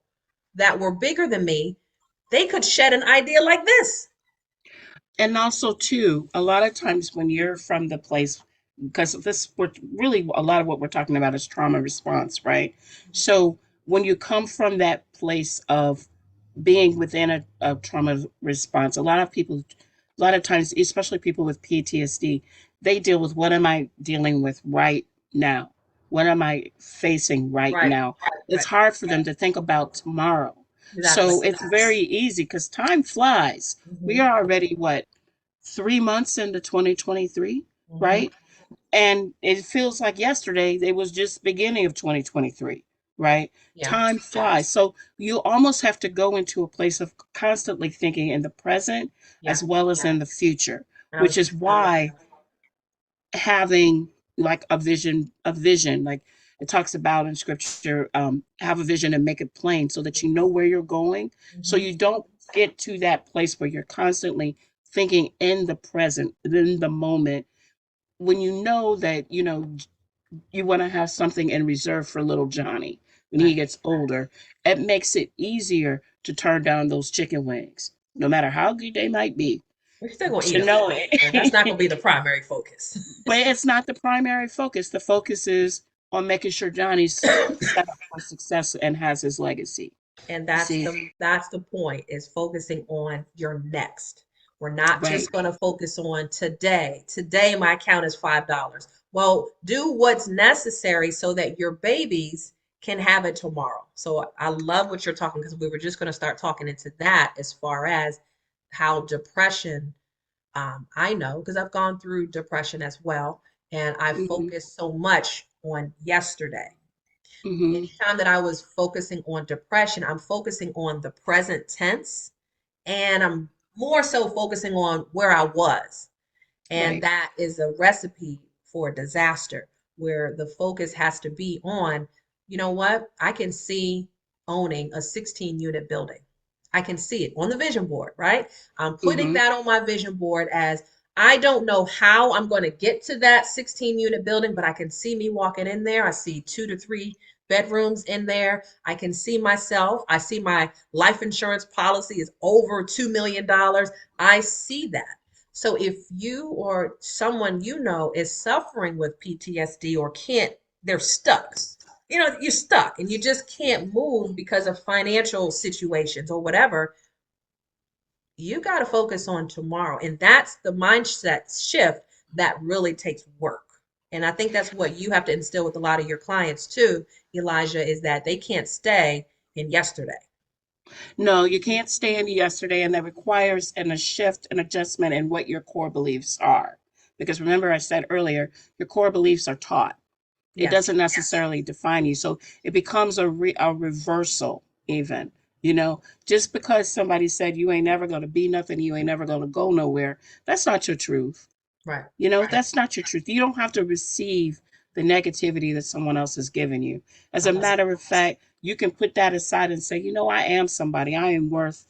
that were bigger than me, they could shed an idea like this. And also, too, a lot of times when you're from the place, because this, we're really a lot of what we're talking about is trauma response, right? Mhm. So when you come from that place of being within a trauma response, a lot of times, especially people with PTSD, they deal with what am I dealing with right now? What am I facing right Right, now? It's right. hard for them to think about tomorrow. Exactly. So it's very easy because time flies. We Hmm. are already, what, 3 months into 2023, Hmm. right? And it feels like yesterday it was just beginning of 2023, right? Yeah, Time flies. So you almost have to go into a place of constantly thinking in the present yeah. as well as in the future, And I which was is just gonna say why having like a vision, like it talks about in scripture, have a vision and make it plain so that you know where you're going, that. so Hmm. you don't get to that place where you're constantly thinking in the present, in the moment, when you know that you want to have something in reserve for little Johnny when he Right. gets older. It makes it easier to turn down those chicken wings, no matter how good they might be, We're still gonna eat to them, know but that's not it. gonna be the primary focus. But it's not the primary focus. The focus is on making sure Johnny's set up for success and has his legacy. And You see, that's the point, is focusing on your next. We're not right? just going to focus on today. Today my account is $5. Well, do what's necessary so that your babies can have it tomorrow. So I love what you're talking, because we were just going to start talking into that as far as how depression, I know because I've gone through depression as well, and I Mm-hmm. focused so much on yesterday. Mm-hmm. Anytime that I was focusing on depression, I'm focusing on the present tense, and I'm more so focusing on where I was. And Right. that is a recipe for disaster, where the focus has to be on, you know what? I can see owning a 16 unit building. I can see it on the vision board, right? I'm putting Mm-hmm. that on my vision board as, I don't know how I'm going to get to that 16 unit building, but I can see me walking in there. I see 2 to 3 bedrooms in there. I can see myself. I see my life insurance policy is over $2 million. I see that. So if you or someone you know is suffering with PTSD or can't, they're stuck. You know, you're stuck and you just can't move because of financial situations or whatever. You got to focus on tomorrow. And that's the mindset shift that really takes work. And I think that's what you have to instill with a lot of your clients too, Elijah, is that they can't stay in yesterday. No, you can't stand yesterday, and that requires a shift, an adjustment in what your core beliefs are. Because remember, I said earlier, your core beliefs are taught. It Yes. doesn't necessarily define you. So it becomes a reversal, even. Just because somebody said you ain't never going to be nothing, you ain't never going to go nowhere, that's not your truth. Right. That's not your truth. You don't have to receive the negativity that someone else has given you. As I a love it. matter of fact, you can put that aside and say, I am somebody. I am worth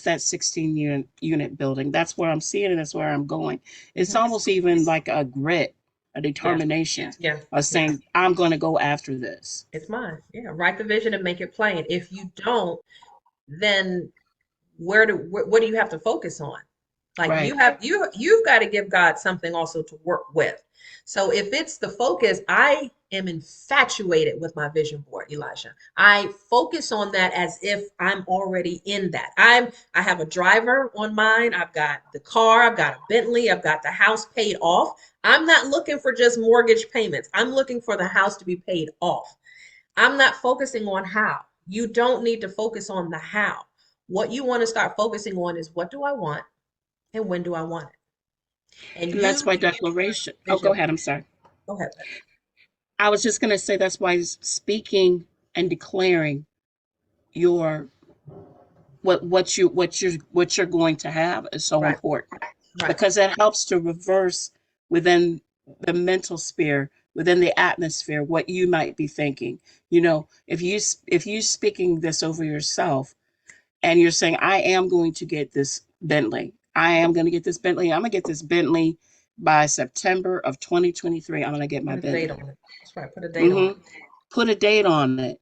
that 16 unit building. That's where I'm seeing it. That's where I'm going. It's Mhm. almost even like a grit, a Yeah. determination Yeah. of Yeah. saying, I'm going to go after this. It's mine. Yeah. Write the vision and make it plain. If you don't, then what do you have to focus on? Like Right. you've got to give God something also to work with. So if it's the focus, I am infatuated with my vision board, Elijah. I focus on that as if I'm already in that. I have a driver on mine. I've got the car, I've got a Bentley, I've got the house paid off. I'm not looking for just mortgage payments. I'm looking for the house to be paid off. I'm not focusing on how. You don't need to focus on the how. What you want to start focusing on is, what do I want and when do I want it? And And that's use why your declaration. Oh, go vision ahead. board. I'm sorry. Go ahead. I was just going to say that's why speaking and declaring your what you're going to have is so Right, important, right. because that helps to reverse within the mental sphere, within the atmosphere, what you might be thinking. If you speaking this over yourself, and you're saying, I am going to get this Bentley. I am going to get this Bentley. I'm going to get this Bentley by September of 2023. I'm going to get my Put a date Bentley. on it. That's right. Put a date on Hmm. it. Put a date on it.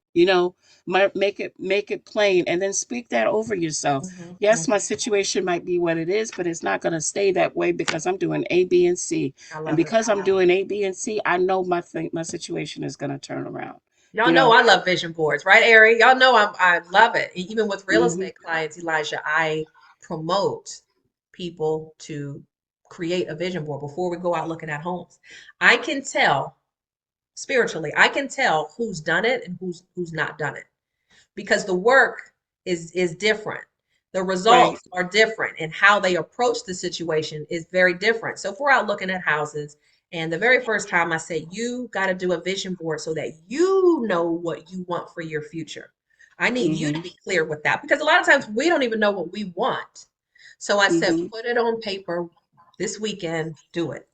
Make it plain, and then speak that over yourself. Hmm. Yes, Hmm. my situation might be what it is, but it's not going to stay that way because I'm doing A, B, and C. I And love it. because I'm doing A, B, and C, I know my situation is going to turn around. Y'all You know know, I love vision boards, right, Ari? Y'all know I love it. Even with real hmm estate clients, Elijah, I promote people to create a vision board before we go out looking at homes. I can tell spiritually, I can tell who's done it and who's not done it because the work is different. The right. results are different and how they approach the situation is very different. So if we're out looking at houses and the very first time I say you got to do a vision board so that you know what you want for your future. I need you to hmm be clear with that because a lot of times we don't even know what we want. So I said hmm put it on paper this weekend, do it.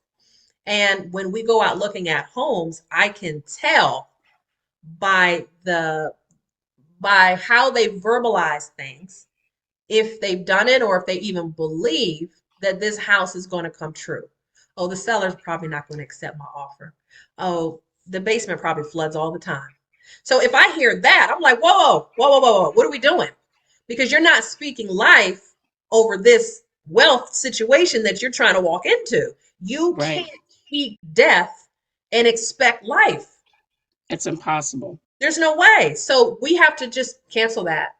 And when we go out looking at homes, I can tell by the by how they verbalize things, if they've done it or if they even believe that this house is going to come true. Oh, the seller's probably not going to accept my offer. Oh, the basement probably floods all the time. So if I hear that, I'm like, whoa, whoa, whoa, whoa, whoa, what are we doing? Because you're not speaking life over this wealth situation that you're trying to walk into. You Right. can't speak death and expect life. It's impossible. There's no way. So we have to just cancel that.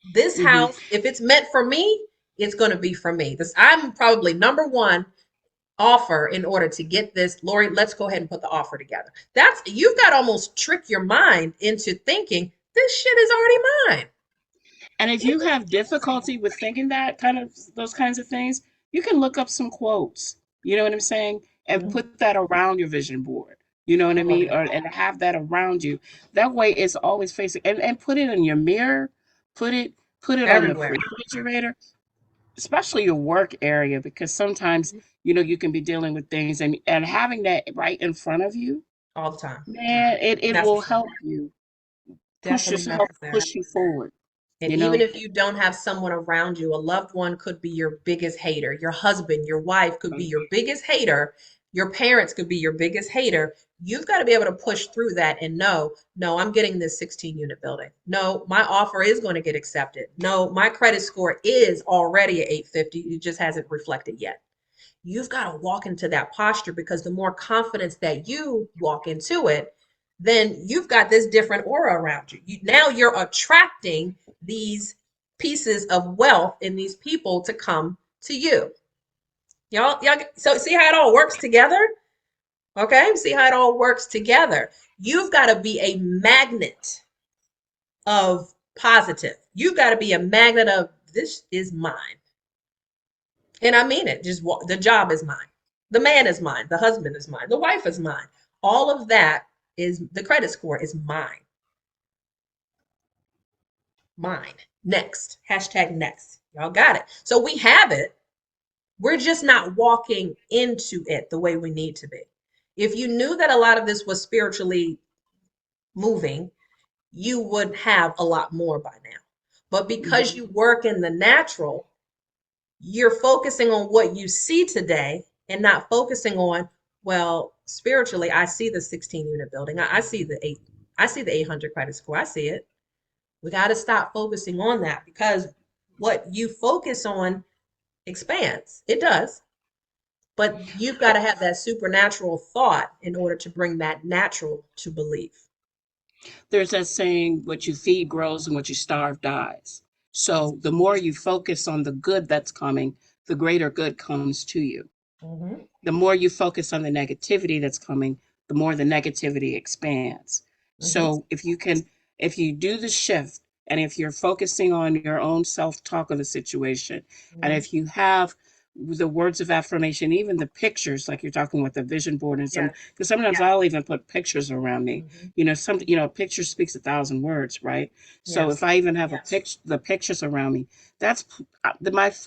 This hmm house, if it's meant for me, it's going to be for me. This I'm probably number one offer in order to get this. Lorie, let's go ahead and put the offer together. That's you've got to almost trick your mind into thinking this shit is already mine. And if you have difficulty with thinking that kind of those kinds of things, you can look up some quotes. You know what I'm saying? And Mhm. put that around your vision board. You know what I Oh mean? yeah, Or and have that around you. That way it's always facing and put it in your mirror, put it put it on the everywhere. refrigerator, especially your work area, because sometimes, Mhm. you can be dealing with things and having that right in front of you, All the time. man, it will Necessary. help you Definitely help necessary. push you forward, And you even know? if you don't have someone around you, a loved one could be your biggest hater. Your husband, your wife could be your biggest hater. Your parents could be your biggest hater. You've got to be able to push through that and know, no, I'm getting this 16 unit building. No, my offer is going to get accepted. No, my credit score is already at 850. It just hasn't reflected yet. You've got to walk into that posture because the more confidence that you walk into it, then you've got this different aura around you. Now you're attracting these pieces of wealth and these people to come to you. Y'all, so see how it all works together? Okay, see how it all works together. You've got to be a magnet of positive. You've got to be a magnet of this is mine. And I mean it. Just the job is mine. The man is mine. The husband is mine. The wife is mine. All of that is the credit score is mine. Mine. Next. Hashtag next. Y'all got it. So we have it. We're just not walking into it the way we need to be. If you knew that a lot of this was spiritually moving, you would have a lot more by now. But because Mhm. you work in the natural, you're focusing on what you see today and not focusing on, well, spiritually, I see the 16 unit building. I see I see the 800 credit score. I see it. We got to stop focusing on that because what you focus on expands. It does. But you've got to have that supernatural thought in order to bring that natural to belief. There's that saying, what you feed grows and what you starve dies. So the more you focus on the good that's coming, the greater good comes to you. Mm-hmm. The more you focus on the negativity that's coming, the more the negativity expands. Mm-hmm. So if you do the shift and if you're focusing on your own self talk of the situation, and Mm-hmm. if you have the words of affirmation, even the pictures, like you're talking with the vision board and some, Yes. because sometimes I'll even put pictures around me. Mm-hmm. A picture speaks 1,000 words, right? So if Yes. I even have the pictures around me, that's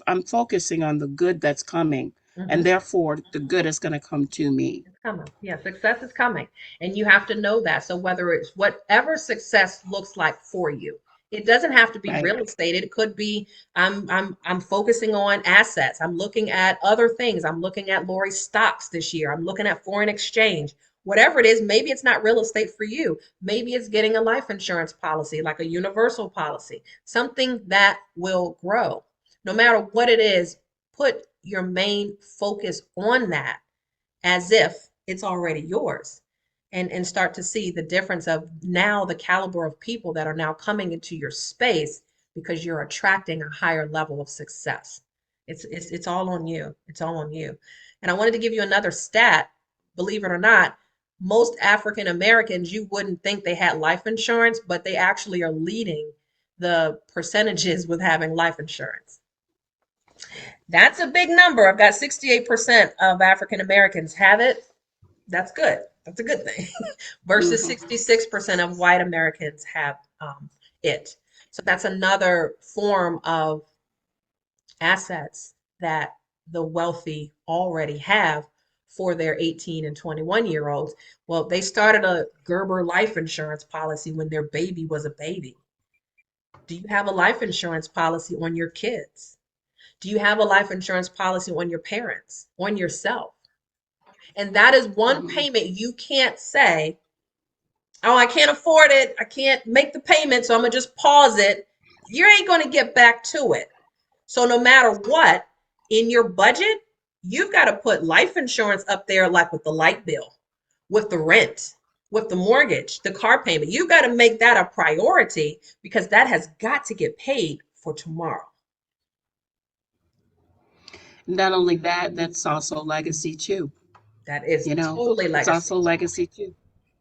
I'm focusing on the good that's coming, and Mm-hmm. therefore the good is going to come to me. It's coming. Yeah, success is coming. And you have to know that. So whether it's whatever success looks like for you, it doesn't have to be Right. real estate. It could be I'm focusing on assets. I'm looking at other things. I'm looking at Lorie stocks this year. I'm looking at foreign exchange. Whatever it is, maybe it's not real estate for you. Maybe it's getting a life insurance policy, like a universal policy, something that will grow. No matter what it is, put your main focus on that as if it's already yours. and start to see the difference of now the caliber of people that are now coming into your space because you're attracting a higher level of success. It's all on you. It's all on you. And I wanted to give you another stat. Believe it or not, most African Americans, you wouldn't think they had life insurance, but they actually are leading the percentages with having life insurance. That's a big number. I've got 68% of African Americans have it. That's good. That's a good thing. Versus Hmm. 66% of white Americans have it. So that's another form of assets that the wealthy already have for their 18 and 21-year-olds. Well, they started a Gerber life insurance policy when their baby was a baby. Do you have a life insurance policy on your kids? Do you have a life insurance policy on your parents, on yourself? And that is one Hmm. payment you can't say, oh, I can't afford it. I can't make the payment, so I'm going to just pause it. You ain't going to get back to it. So no matter what, in your budget, you've got to put life insurance up there, like with the light bill, with the rent, with the mortgage, the car payment. You've got to make that a priority because that has got to get paid for tomorrow. Not only that, that's also legacy too. That is You know, totally it's legacy. also legacy too,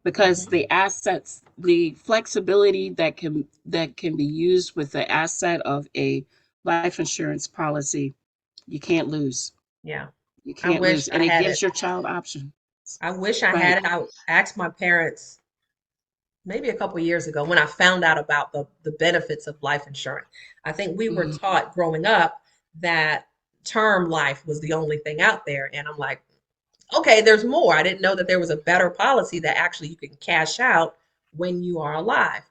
because Mhm. the assets, the flexibility that can be used with the asset of a life insurance policy, you can't lose. Yeah. You I can't wish lose, I and it had gives it. your child options. I wish I Right. had it. I asked my parents maybe a couple years ago when I found out about the benefits of life insurance. I think we were Hmm. taught growing up that term life was the only thing out there. And I'm like, okay, there's more. I didn't know that there was a better policy that actually you can cash out when you are alive.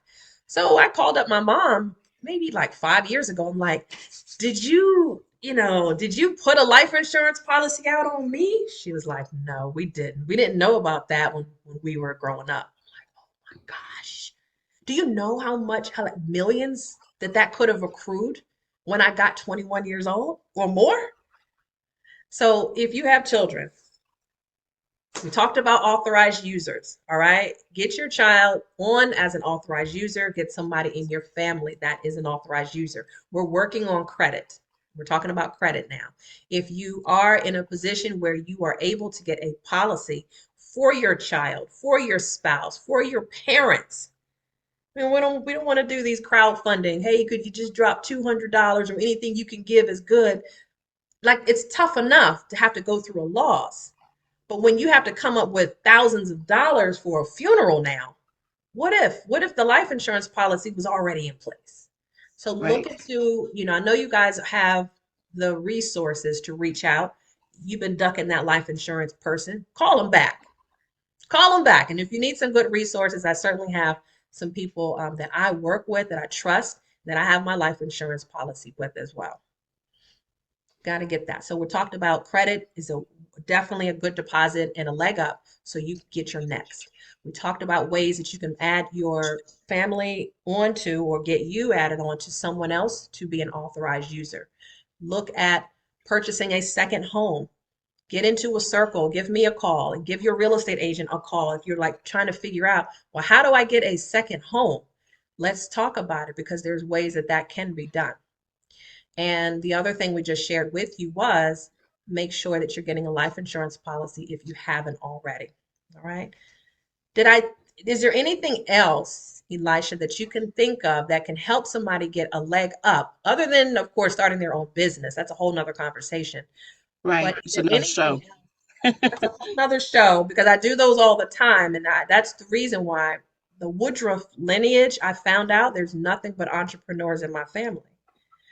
So I called up my mom maybe like 5 years ago. I'm like, did you put a life insurance policy out on me? She was like, no, we didn't. We didn't know about that when we were growing up. Gosh, do you know how like millions that could have accrued when I got 21 years old or more? So if you have children, we talked about authorized users, all right? Get your child on as an authorized user, get somebody in your family that is an authorized user. We're working on credit. We're talking about credit now. If you are in a position where you are able to get a policy for your child, for your spouse, for your parents, I mean, we don't want to do these crowdfunding. Hey, could you just drop $200 or anything you can give is good? Like it's tough enough to have to go through a loss. But when you have to come up with thousands of dollars for a funeral now, what if the life insurance policy was already in place? So look Right. into, I know you guys have the resources to reach out. You've been ducking that life insurance person. Call them back. Call them back. And if you need some good resources, I certainly have some people that I work with that I trust that I have my life insurance policy with as well. Got to get that. So we talked about credit is a definitely a good deposit and a leg up so you can get your next. We talked about ways that you can add your family onto or get you added on to someone else to be an authorized user. Look at purchasing a second home. Get into a circle, give me a call, and give your real estate agent a call if you're like trying to figure out, well, how do I get a second home? Let's talk about it because there's ways that that can be done. And the other thing we just shared with you was make sure that you're getting a life insurance policy if you haven't already. All right. Did I, is there anything else, Elisha, that you can think of that can help somebody get a leg up other than, of course, starting their own business? That's a whole nother conversation. Right. But is It's there another anything show. else? That's a whole nother show because I do those all the time. And that's the reason why the Woodruff lineage, I found out there's nothing but entrepreneurs in my family.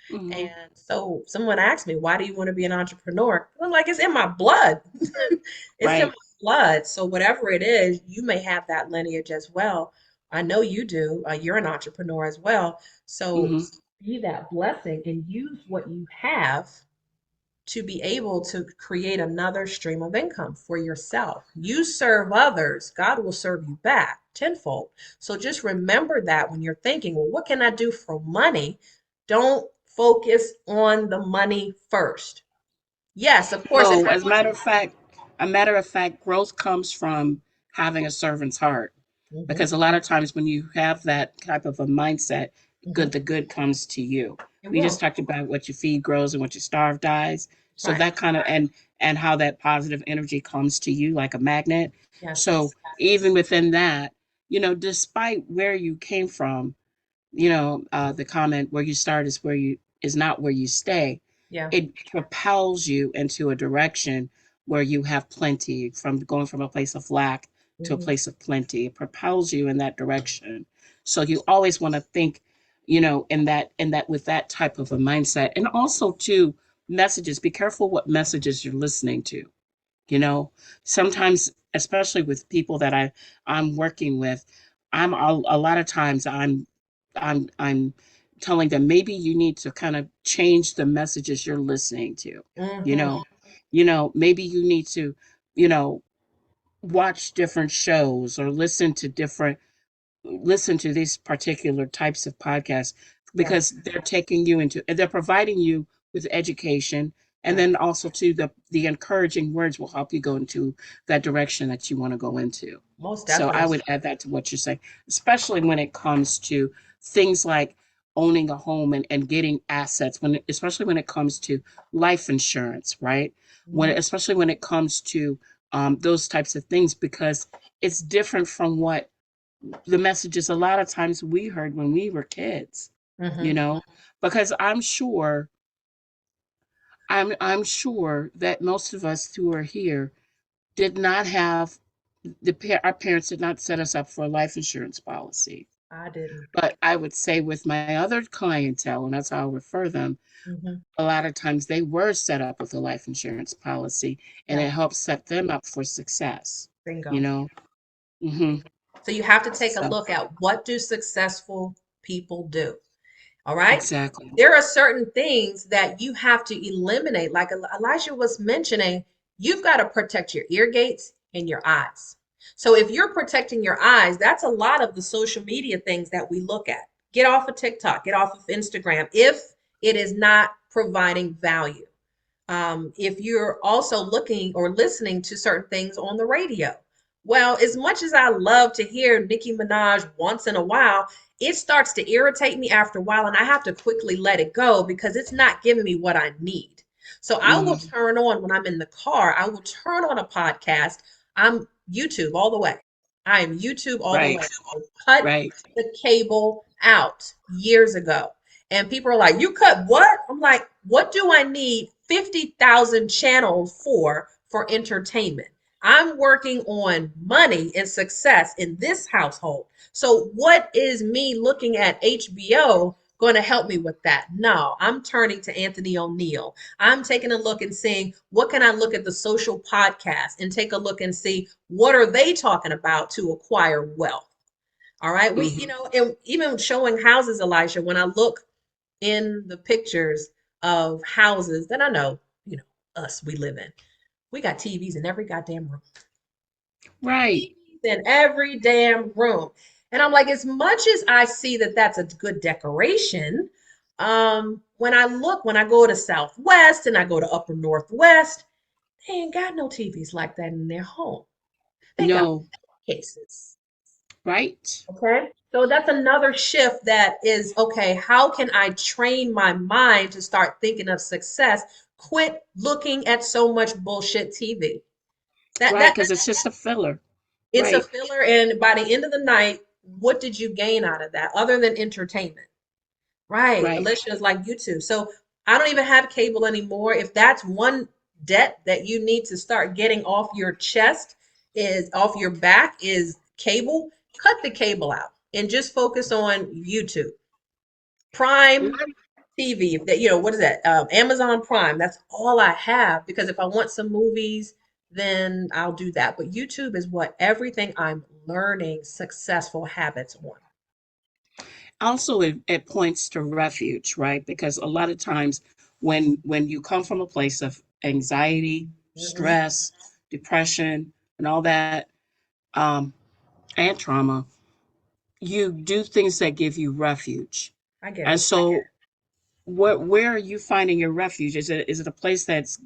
Hmm. And so someone asked me, why do you want to be an entrepreneur? I'm like, it's in my blood. It's in my Right. blood. So whatever it is, you may have that lineage as well. I know you do. You're an entrepreneur as well. So Hmm. be that blessing and use what you have to be able to create another stream of income for yourself. You serve others, God will serve you back tenfold. So just remember that when you're thinking, well, what can I do for money? Don't focus on the money first. Yes, of course, it No, has as a matter of fact, growth comes from having a servant's heart. Hmm. Because a lot of times when you have that type of a mindset, Hmm. the good comes to you. It We just will. talked about what you feed grows and what you starve dies. So Right. that kind of and how that positive energy comes to you like a magnet. Yes. So even within that, despite where you came from, the comment where you start is not where you stay. Yeah. It propels you into a direction where you have plenty, from going from a place of lack to a Hmm. place of plenty. It propels you in that direction. So you always want to think, in that with that type of a mindset. And also too, messages. Be careful what messages you're listening to. You know, sometimes, especially with people that I'm working with, a lot of times I'm telling them maybe you need to kind of change the messages you're listening to. You Hmm. know, maybe you need to, you know, watch different shows or listen to these particular types of podcasts, because Yes. they're providing you with education, and Right. then also to the encouraging words will help you go into that direction that you want to go into. Most So I definitely. would add that to what you're saying, especially when it comes to things like owning a home and getting assets, especially when it comes to life insurance, right? Hmm. Especially when it comes to those types of things, because it's different from what the messages a lot of times we heard when we were kids, you Hmm. know, because I'm sure that most of us who are here did not have our parents did not set us up for a life insurance policy. I didn't. But I would say with my other clientele, and that's how I'll refer them, Hmm. a lot of times they were set up with a life insurance policy, and Yeah. it helps set them up for success, you Bingo. know. Hmm. So you have to take a So look at what do successful people do. All right. exactly. There are certain things that you have to eliminate. Like Elijah was mentioning, you've got to protect your ear gates and your eyes. So if you're protecting your eyes, that's a lot of the social media things that we look at. Get off of TikTok, get off of Instagram if it is not providing value. If you're also looking or listening to certain things on the radio. Well, as much as I love to hear Nicki Minaj once in a while, it starts to irritate me after a while, and I have to quickly let it go because it's not giving me what I need. So I will Hmm. turn on when I'm in the car, I will turn on a podcast. I'm YouTube all the way. I am YouTube all the Right. way. I cut Right. the cable out years ago. And people are like, you cut what? I'm like, what do I need 50,000 channels for entertainment? I'm working on money and success in this household. So, what is me looking at HBO going to help me with that? No, I'm turning to Anthony O'Neill. I'm taking a look and seeing what can I look at the social podcast and take a look and see what are they talking about to acquire wealth. All right. Hmm. And even showing houses, Elijah, when I look in the pictures of houses that I know, us, we live in, we got TVs in every goddamn room. Right. TVs in every damn room. And I'm like, as much as I see that that's a good decoration, when I go to Southwest and I go to Upper Northwest, they ain't got no TVs like that in their home. They got No. cases. Right. Okay. So that's another shift that is okay. How can I train my mind to start thinking of success? Quit looking at so much bullshit TV. That Right. that Because it's just a filler. it's a Right. filler, and by the end of the night, what did you gain out of that other than entertainment? Right. Right. Alicia is like YouTube. So I don't even have cable anymore. If that's one debt that you need to start getting off your chest, is off your back, is cable, cut the cable out and just focus on YouTube. Prime TV, that what is that? Amazon Prime. That's all I have because if I want some movies, then I'll do that. But YouTube is what everything I'm learning successful habits on. Also, it points to refuge, right? Because a lot of times when you come from a place of anxiety, Hmm. stress, depression, and all that, um, and trauma, you do things that give you refuge. I get And it. so where are you finding your refuge? Is it a place that's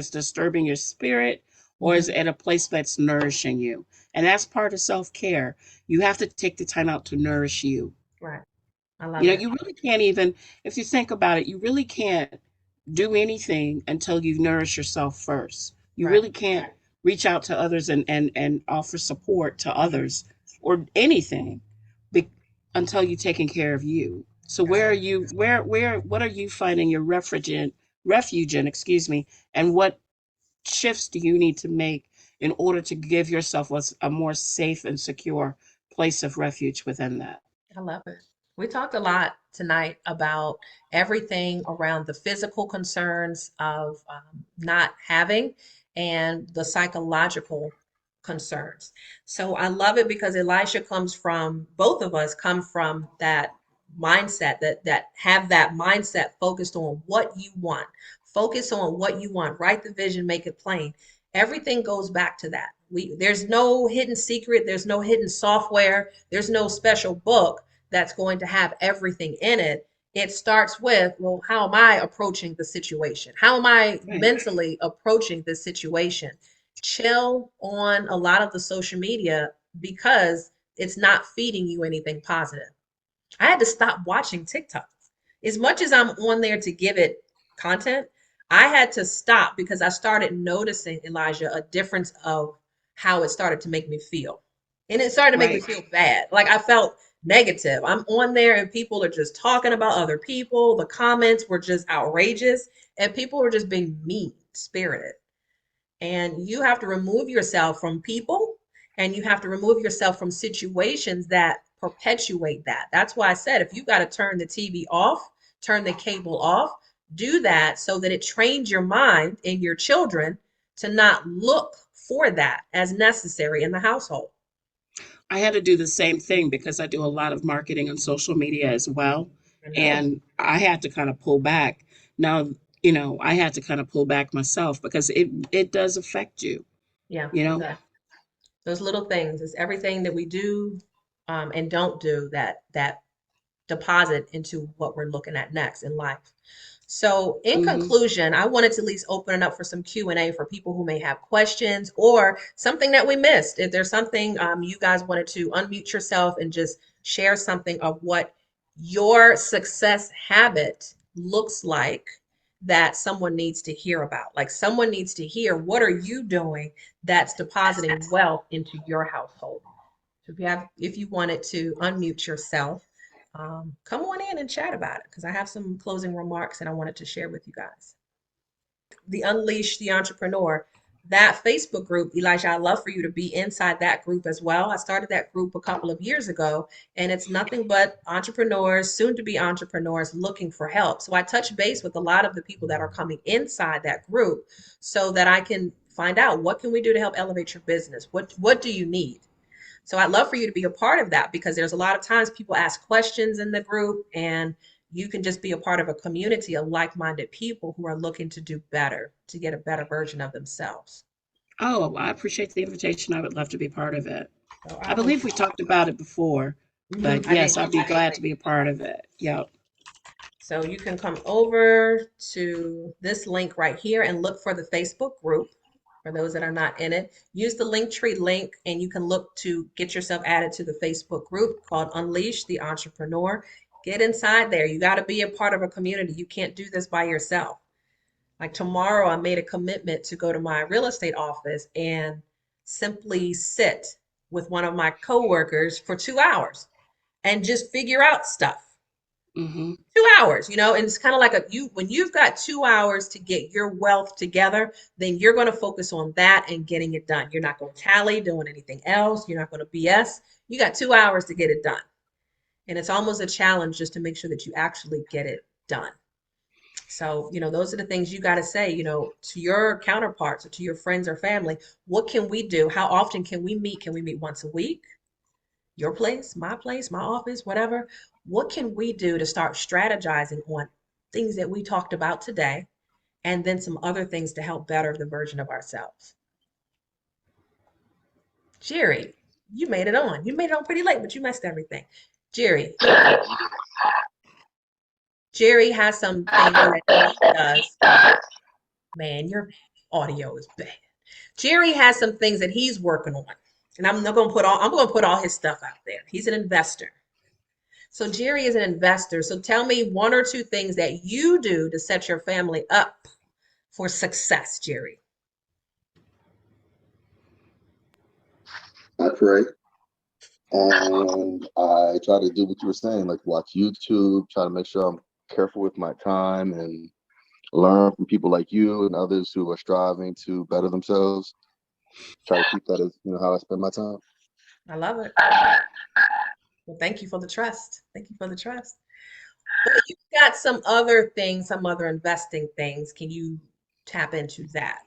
disturbing your spirit, or is Mhm. it at a place that's nourishing you? And that's part of self-care. You have to take the time out to nourish you. Right. I love it. You really can't even, if you think about it, you really can't do anything until you nourish yourself first. You Right. really can't reach out to others and offer support to others or anything be, until you're taking care of you. So Got where are it. you, what are you finding your refuge in, excuse me, and what shifts do you need to make in order to give yourself a more safe and secure place of refuge within that? I love it. We talked a lot tonight about everything around the physical concerns of not having and the psychological concerns. So I love it because Elisha comes from, both of us come from that mindset that have that mindset focused on what you want. Focus on what you want. Write the vision, make it plain. Everything goes back to that. There's no hidden secret, there's no hidden software, there's no special book that's going to have everything in it. It starts with, well, how am I approaching the situation? How am I Right. mentally approaching this situation? Chill on a lot of the social media because it's not feeding you anything positive. I had to stop watching TikTok. As much as I'm on there to give it content, I had to stop because I started noticing, Elijah, a difference of how it started to make me feel. And it started to make me Right. feel bad. Like I felt negative. I'm on there and people are just talking about other people. The comments were just outrageous and people were just being mean spirited. And you have to remove yourself from people and you have to remove yourself from situations that perpetuate that. That's why I said if you got to turn the TV off, turn the cable off, do that so that it trains your mind and your children to not look for that as necessary in the household. I had to do the same thing because I do a lot of marketing on social media as well. I know. And I had to kind of pull back. Now, I had to kind of pull back myself because it does affect you, Yeah, you it know? does. Those little things is everything that we do and don't do that deposit into what we're looking at next in life. So in Hmm. conclusion, I wanted to at least open it up for some Q&A for people who may have questions or something that we missed. If there's something you guys wanted to unmute yourself and just share something of what your success habit looks like that someone needs to hear about. Like someone needs to hear what are you doing that's depositing wealth into your household. So if you wanted to unmute yourself, come on in and chat about it because I have some closing remarks and I wanted to share with you guys. The Unleash the Entrepreneur, that Facebook group, Elijah, I'd love for you to be inside that group as well. I started that group a couple of years ago, and it's nothing but entrepreneurs, soon to be entrepreneurs looking for help. So I touch base with a lot of the people that are coming inside that group so that I can find out what can we do to help elevate your business? What do you need? So I'd love for you to be a part of that because there's a lot of times people ask questions in the group and you can just be a part of a community of like-minded people who are looking to do better, to get a better version of themselves. Oh, well, I appreciate the invitation. I would love to be part of it. So I I hope believe we talked about it before, but I did yes, I'd give be you the glad link. to be a part of it. Yep. So you can come over to this link right here and look for the Facebook group. For those that are not in it, use the Linktree link and you can look to get yourself added to the Facebook group called Unleash the Entrepreneur. Get inside there. You got to be a part of a community. You can't do this by yourself. Like tomorrow, I made a commitment to go to my real estate office and simply sit with one of my coworkers for 2 hours and just figure out stuff. Hmm. 2 hours, and it's kind of like when you've got 2 hours to get your wealth together, then you're going to focus on that and getting it done. You're not going to tally doing anything else. You're not going to BS. You got 2 hours to get it done. And it's almost a challenge just to make sure that you actually get it done. So, those are the things you got to say, to your counterparts or to your friends or family. What can we do? How often can we meet? Can we meet once a week? Your place, my office, whatever. What can we do to start strategizing on things that we talked about today and then some other things to help better the version of ourselves? Jerry, you made it on. You made it on pretty late, but you messed everything. Jerry, Jerry has some things that he does. Man, your audio is bad. Jerry has some things that he's working on. And I'm going to put all his stuff out there. He's an investor. So Jerry is an investor. So tell me one or two things that you do to set your family up for success, Jerry. I pray and I try to do what you were saying, like watch YouTube, try to make sure I'm careful with my time and learn from people like you and others who are striving to better themselves. Try to keep that as how I spend my time. I love it. Well, thank you for the trust. Thank you for the trust. But you've got some other things, some other investing things. Can you tap into that?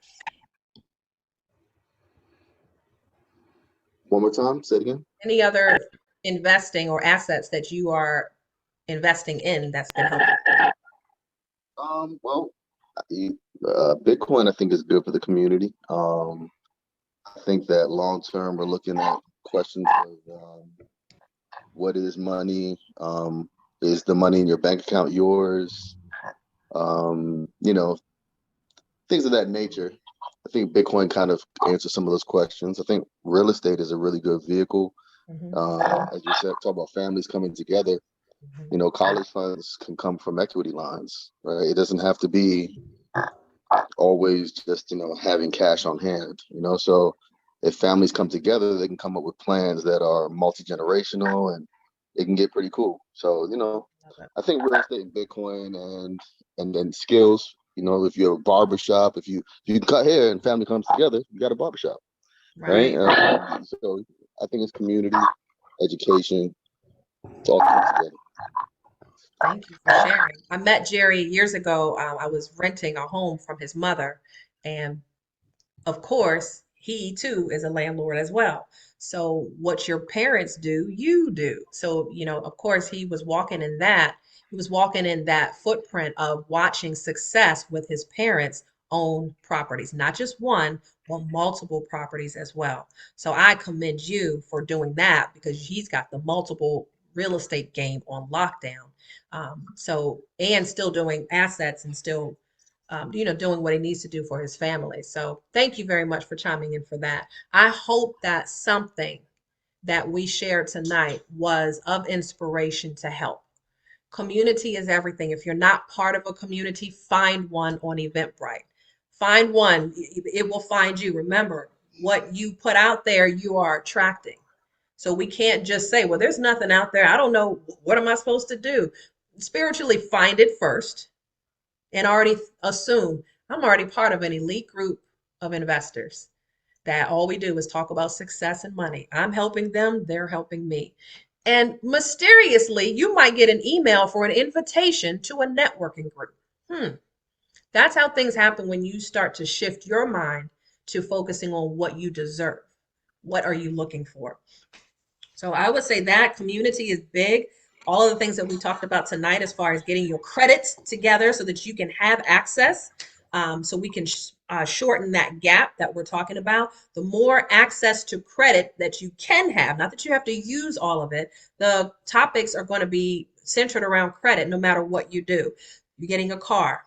One more time, say it again. Any other investing or assets that you are investing in that's been helpful? Well, Bitcoin I think is good for the community. I think that long term we're looking at questions of what is money? Is the money in your bank account yours? You know, things of that nature. I think Bitcoin kind of answers some of those questions. I think real estate is a really good vehicle. Mhm, As you said, talk about families coming together. mhm. College funds can come from equity lines, right? It doesn't have to be always just having cash on hand. So if families come together, they can come up with plans that are multi-generational, and it can get pretty cool. So Love it. I think real estate and Bitcoin and then skills. If you're a barbershop, if you can cut hair and family comes together, you got a barbershop, right? Right. So I think it's community, education, it's all comes together. Thank you for sharing. I met Jerry years ago. I was renting a home from his mother, and of course, he too is a landlord as well. So what your parents do, you do. So, of course, he was walking in that footprint of watching success with his parents own properties, not just one, but multiple properties as well. So I commend you for doing that because he's got the multiple real estate game on lockdown. And still doing assets and still doing what he needs to do for his family. So thank you very much for chiming in for that. I hope that something that we shared tonight was of inspiration to help. Community is everything. If you're not part of a community, find one on Eventbrite. Find one, it will find you. Remember, what you put out there, you are attracting. So we can't just say, well, there's nothing out there. I don't know. What am I supposed to do? Spiritually, find it first and already assume I'm already part of an elite group of investors that all we do is talk about success and money. I'm helping them, they're helping me. And mysteriously, you might get an email for an invitation to a networking group. That's how things happen when you start to shift your mind to focusing on what you deserve. What are you looking for? So I would say that community is big. All of the things that we talked about tonight, as far as getting your credits together so that you can have access, so we can shorten that gap that we're talking about. The more access to credit that you can have, not that you have to use all of it, the topics are going to be centered around credit no matter what you do. You're getting a car,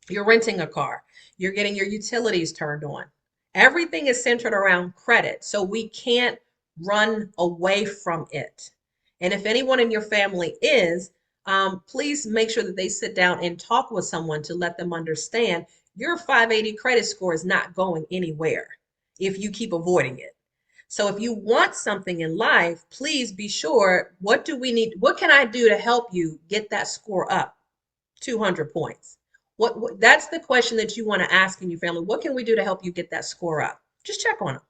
you're renting a car, you're getting your utilities turned on. Everything is centered around credit. So we can't run away from it. And if anyone in your family is, please make sure that they sit down and talk with someone to let them understand your 580 credit score is not going anywhere if you keep avoiding it. So if you want something in life, please be sure, what do we need? What can I do to help you get that score up 200 points? What that's the question that you want to ask in your family. What can we do to help you get that score up? Just check on them.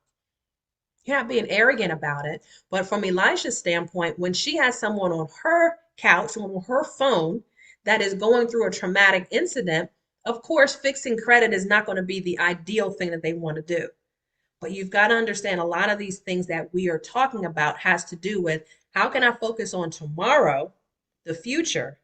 You're not being arrogant about it. But from Elisha's standpoint, when she has someone on her couch, on her phone that is going through a traumatic incident, of course, fixing credit is not going to be the ideal thing that they want to do. But you've got to understand a lot of these things that we are talking about has to do with how can I focus on tomorrow, the future,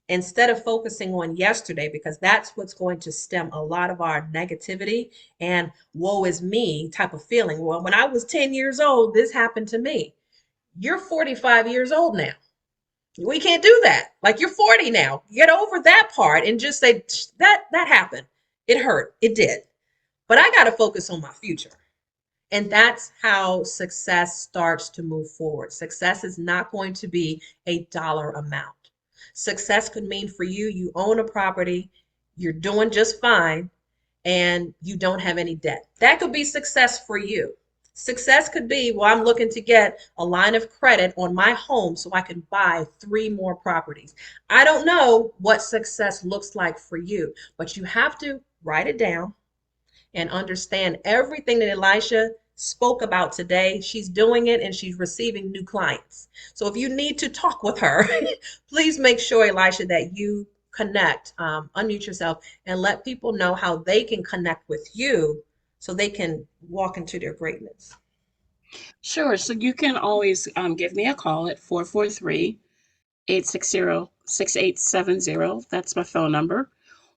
instead of focusing on yesterday, because that's what's going to stem a lot of our negativity and woe is me type of feeling. Well, when I was 10 years old, this happened to me. You're 45 years old now. We can't do that. Like, you're 40 now. Get over that part and just say that happened. It hurt. It did. but I got to focus on my future. And that's how success starts to move forward. Success is not going to be a dollar amount. Success could mean for you, you own a property, you're doing just fine, and you don't have any debt. That could be success for you. Success could be, well, I'm looking to get a line of credit on my home so I can buy 3 more properties. I don't know what success looks like for you, but you have to write it down and understand everything that Elisha spoke about today. She's doing it and she's receiving new clients. So if you need to talk with her, please make sure, Elisha, that you connect, unmute yourself, and let people know how they can connect with you so they can walk into their greatness. Sure. So you can always give me a call at 443-860-6870. That's my phone number.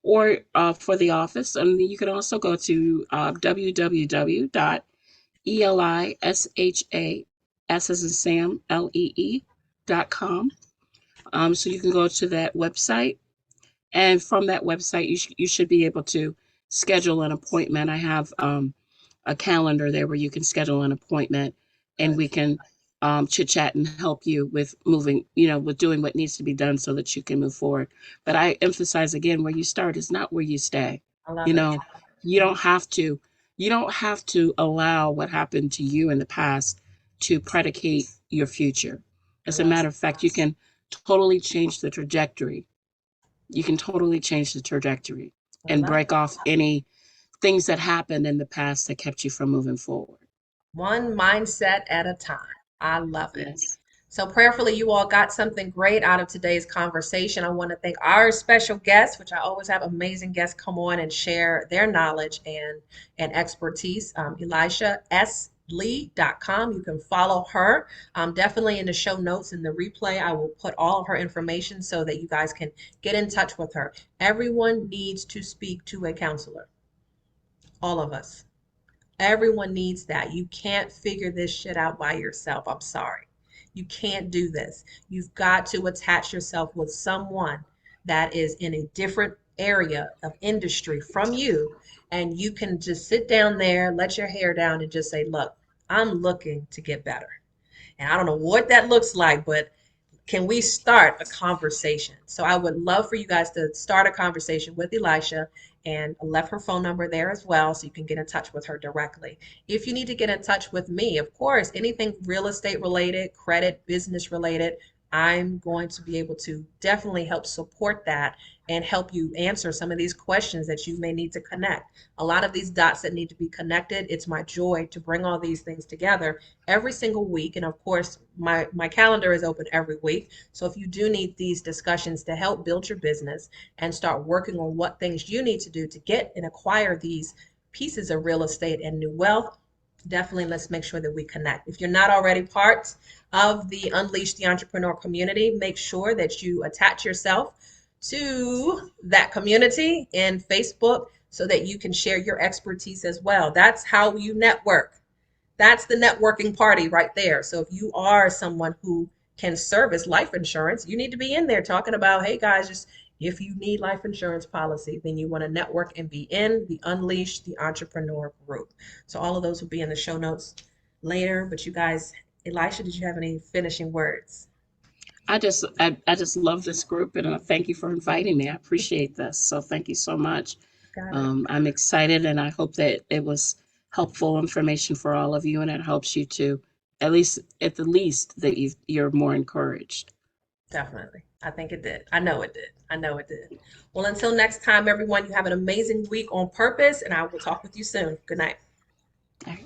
Or for the office. And you can also go to www.elisha, S as in Sam, Lee.com. So you can go to that website. And from that website, you should be able to schedule an appointment. I have a calendar there where you can schedule an appointment and we can chit chat and help you with moving, with doing what needs to be done so that you can move forward. But I emphasize again, where you start is not where you stay. I love You it. know, you don't have to, you don't have to allow what happened to you in the past to predicate your future. I As a love matter it. of fact, you can totally change the trajectory. You can totally change the trajectory I and love break it. off any things that happened in the past that kept you from moving forward. One mindset at a time. I love it. Yes. So prayerfully, you all got something great out of today's conversation. I want to thank our special guests, which I always have amazing guests come on and share their knowledge and expertise. ElishaSLee.com. You can follow her. Definitely in the show notes in the replay, I will put all of her information so that you guys can get in touch with her. Everyone needs to speak to a counselor. All of us. Everyone needs that. You can't figure this shit out by yourself. I'm sorry. You can't do this. You've got to attach yourself with someone that is in a different area of industry from you. And you can just sit down there, let your hair down, and just say, look, I'm looking to get better. And I don't know what that looks like, but can we start a conversation? So I would love for you guys to start a conversation with Elisha, and I left her phone number there as well so you can get in touch with her directly. If you need to get in touch with me, of course, anything real estate related, credit, business related, I'm going to be able to definitely help support that and help you answer some of these questions that you may need to connect. A lot of these dots that need to be connected, it's my joy to bring all these things together every single week. And of course, my calendar is open every week. So if you do need these discussions to help build your business and start working on what things you need to do to get and acquire these pieces of real estate and new wealth, definitely let's make sure that we connect. If you're not already part of the Unleash the Entrepreneur community, make sure that you attach yourself to that community in Facebook so that you can share your expertise as well. That's how you network. That's the networking party right there. So if you are someone who can service life insurance, you need to be in there talking about, hey guys, just if you need life insurance policy, then you want to network and be in the Unleash the Entrepreneur group. So all of those will be in the show notes later. But you guys, Elisha, did you have any finishing words? I just love this group and thank you for inviting me. I appreciate this. So thank you so much. Got it. I'm excited and I hope that it was helpful information for all of you and it helps you to at the least that you're more encouraged. Definitely. I think it did. I know it did. I know it did. Well, until next time, everyone, you have an amazing week on purpose, and I will talk with you soon. Good night. All right.